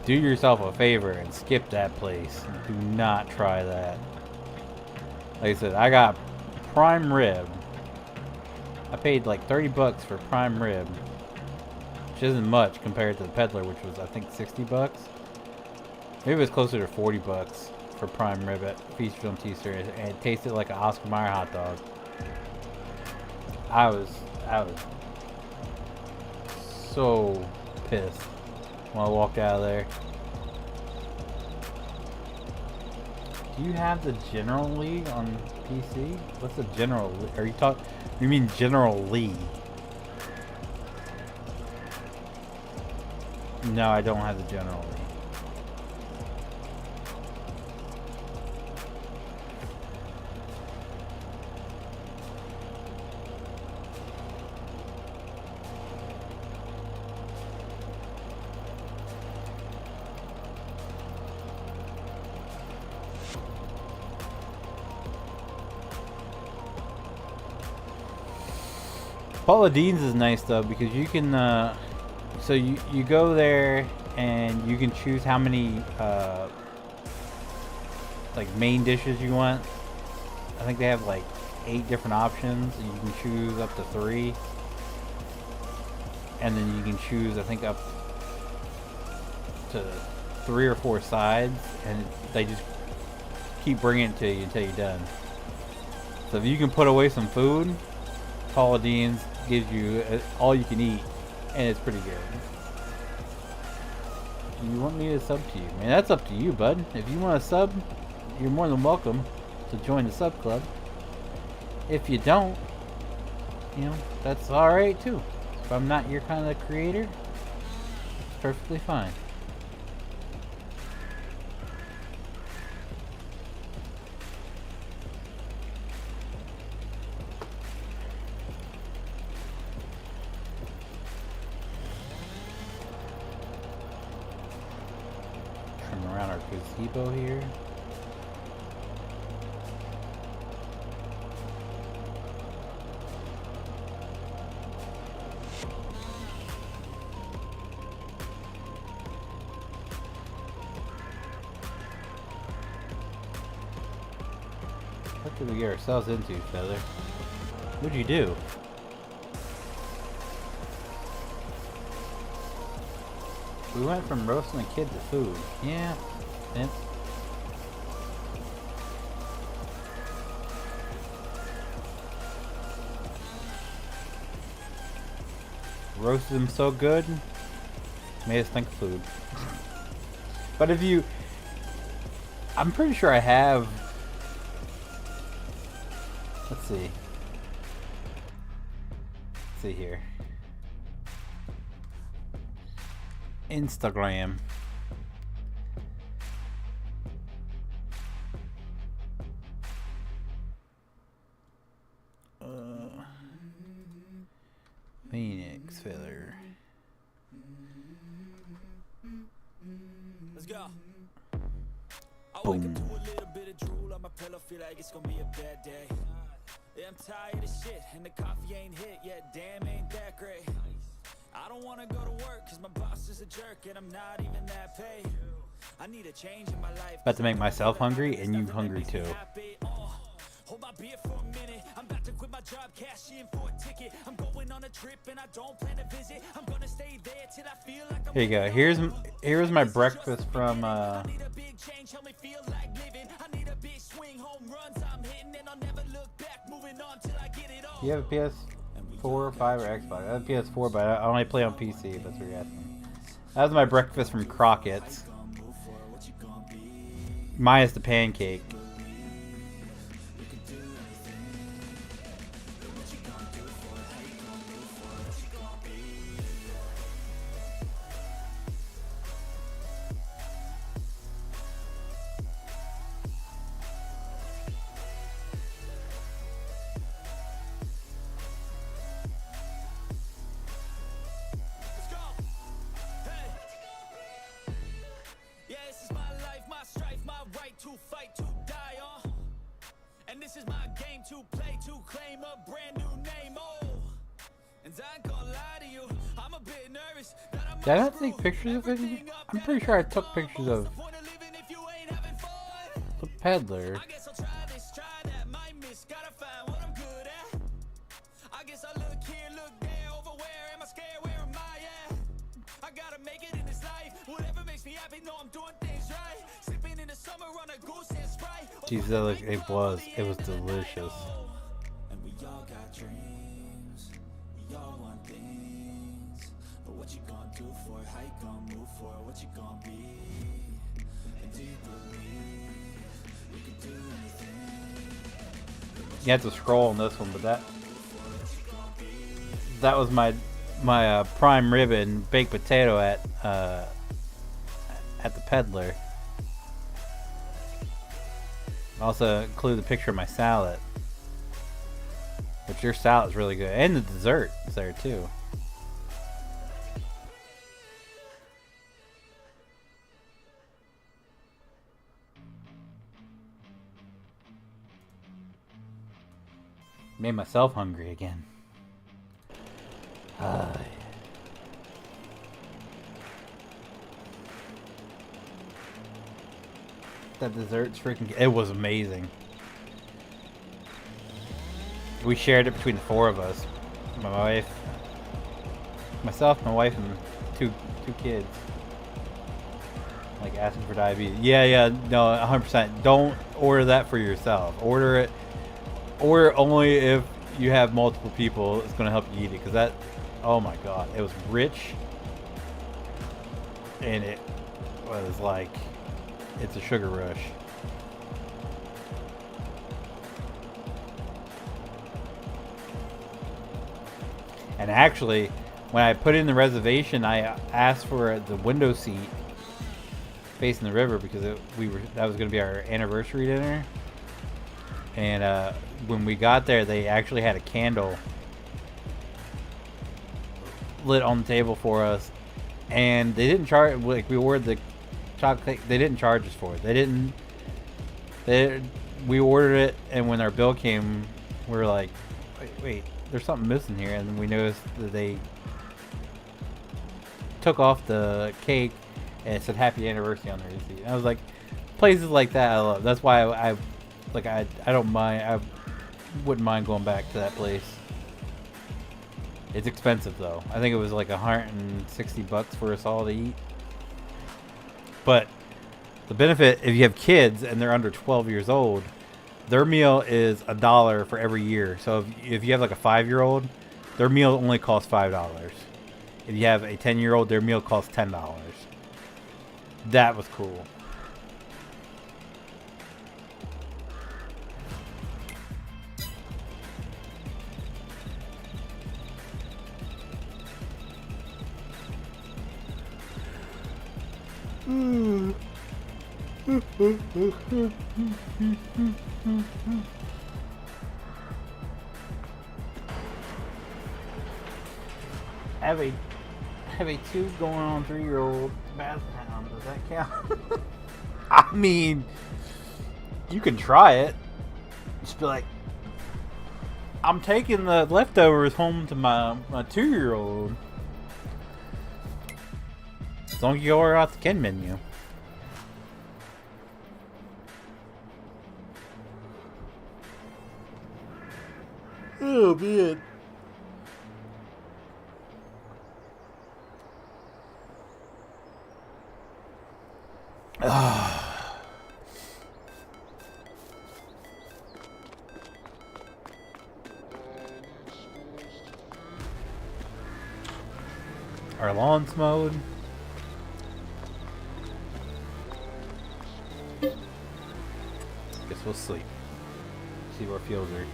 Do yourself a favor and skip that place. Do not try that. Like I said, I got prime rib. I paid like 30 bucks for prime rib, which isn't much compared to the Peddler, which was I think 60 bucks. Maybe it was closer to 40 bucks for prime rib at Feasters on Teasters, and it tasted like an Oscar Mayer hot dog. I was so pissed when I walked out of there. Do you have the General Lee on PC? What's the General Lee? Are you talking? You mean General Lee? No, I don't have the General Lee. Paula Deen's is nice though because you can so you go there and you can choose how many like main dishes you want. I think they have like 8 different options and you can choose up to 3, and then you can choose I think up to 3 or 4 sides, and they just keep bringing it to you until you're done. So if you can put away some food, Paula Deen's gives you all you can eat, and it's pretty good. You want me to sub to you? Man, that's up to you, bud. If you want to sub, you're more than welcome to join the sub club. If you don't, you know, that's alright too. If I'm not your kind of creator, it's perfectly fine. Trim around our gazebo here. What did we get ourselves into, Feather? What'd you do? We went from roasting a kid to food. Yeah. And roasted him so good, made us think of food. But if you... I'm pretty sure I have... Let's see. Let's see here. Instagram. Feenix feather. Let's go. I wake up to a little bit of drool on my pillow, feel like it's gonna be a bad day. Yeah, I'm tired of shit, and the coffee ain't hit yet. Damn, ain't that great. I don't wanna go to work, cause my boss is a jerk, and I'm not even that paid. I need a change in my life. About to make myself hungry, and you hungry too. Hold my beer for a minute. I'm about to quit my job, cash in for a ticket. I'm going on a trip, and I don't plan to visit. I'm gonna stay there till I feel like I'm... Here you go. Here's my breakfast from I need a big change, help me feel like living. I need a big swing, home runs I'm hitting, and I'll never look back, moving on till I get it all. You have a PS4, 5, or Xbox? I have a PS4, but I only play on PC, if that's what you're asking. That was my breakfast from Crockett's. Minus the pancake. To fight, to die, and this is my game to play, to claim a brand new name, and I ain't gonna lie to you, I'm a bit nervous that I Did I not take pictures of it? I'm pretty sure I took pictures of the peddler. I guess I'll try this, try that, might miss, gotta find what I'm good at. I guess I look here, look there, over where am I scared, where am I at? I gotta make it in this life, whatever makes me happy, know I'm doing things right. Sipping in the summer on a goose and Sprite. Jesus, it was delicious. And we all got dreams, we all want things, but what you gonna do for it, how you gonna move for it, what you gonna be, and do you believe you can do anything? You have to scroll on this one, but that was my prime rib and baked potato at the peddler. Also include the picture of my salad, which your salad is really good, and the dessert is there too. Made myself hungry again. That dessert's freaking... It was amazing. We shared it between the four of us. My wife, myself, my wife, and two kids. Like asking for diabetes. Yeah, no, 100%. Don't order that for yourself. Order only if you have multiple people. It's gonna help you eat it, because that... Oh my god, it was rich. And it was like... It's a sugar rush. And actually, when I put in the reservation, I asked for the window seat facing the river because that was going to be our anniversary dinner. And when we got there, they actually had a candle lit on the table for us, and they didn't charge. Like, we ordered the chocolate, they didn't charge us for it. We ordered it, and when our bill came, we were like, wait, there's something missing here. And then we noticed that they took off the cake and it said happy anniversary on the receipt. And I was like, places like that I love. That's why I don't mind. I wouldn't mind going back to that place. It's expensive though. I think it was like $160 for us all to eat. But the benefit, if you have kids and they're under 12 years old, their meal is $1 for every year. So if you have like a 5-year-old, their meal only costs $5. If you have a 10-year-old, their meal costs $10. That was cool. Have a 2 going on 3-year-old bath hound. Does that count? I mean, you can try it. Just be like, I'm taking the leftovers home to my 2-year-old. As long as you order off the Ken menu. Oh man. Our lawn's mowed. Guess we'll sleep. See where fields are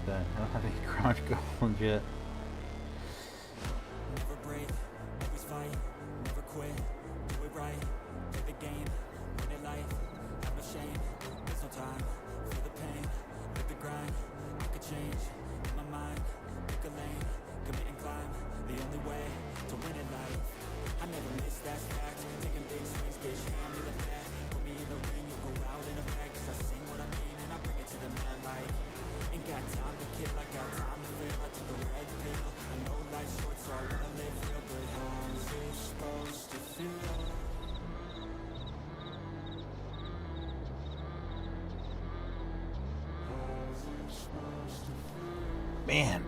done. I don't have any crunch going yet. Never break, always fight, never quit, do it right, play the game, win it life, have no shame, there's no time for the pain, live the grind, I could change, in my mind, pick a lane, commit and climb, the only way to win it life, I never miss, that's fact, taking big swings, bitch, hand me the bat, put me in the ring, you go out in a bag, cause I sing what I mean and I bring it to the mad light, ain't got time to kill, I got time to feel, I took the red pill, I know life's short so I wanna live real, but how's it supposed to feel? Man.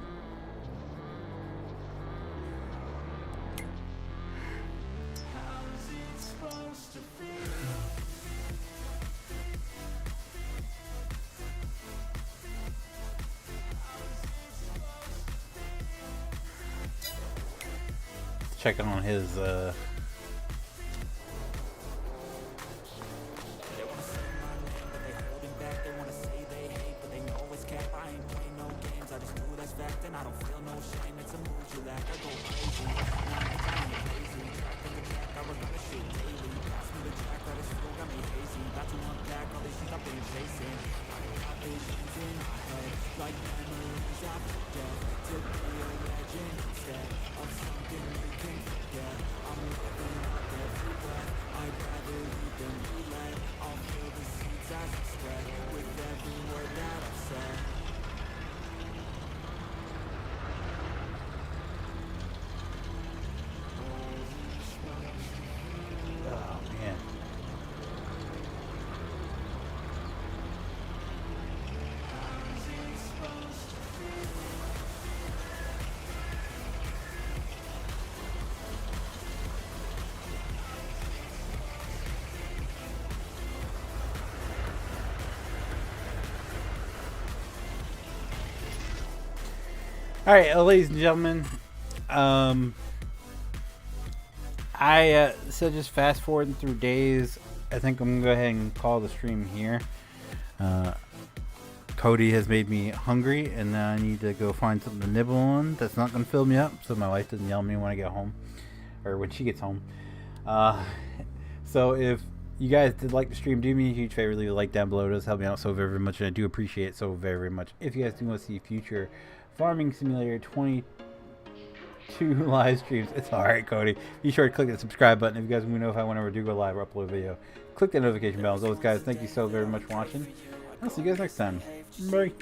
Check on his Alright, ladies and gentlemen, so just fast forwarding through days, I think I'm going to go ahead and call the stream here. Cody has made me hungry, and now I need to go find something to nibble on that's not going to fill me up, so my wife doesn't yell at me when I get home, or when she gets home. So if you guys did like the stream, do me a huge favor, leave a like down below. It does help me out so very, very much, and I do appreciate it so very, very much. If you guys do want to see future Farming Simulator 22 live streams, it's alright, Cody. Be sure to click the subscribe button if you guys want to know if I whenever do go live or upload a video. Click that notification bell. As always, guys, thank you so very much for watching. I'll see you guys next time. Bye.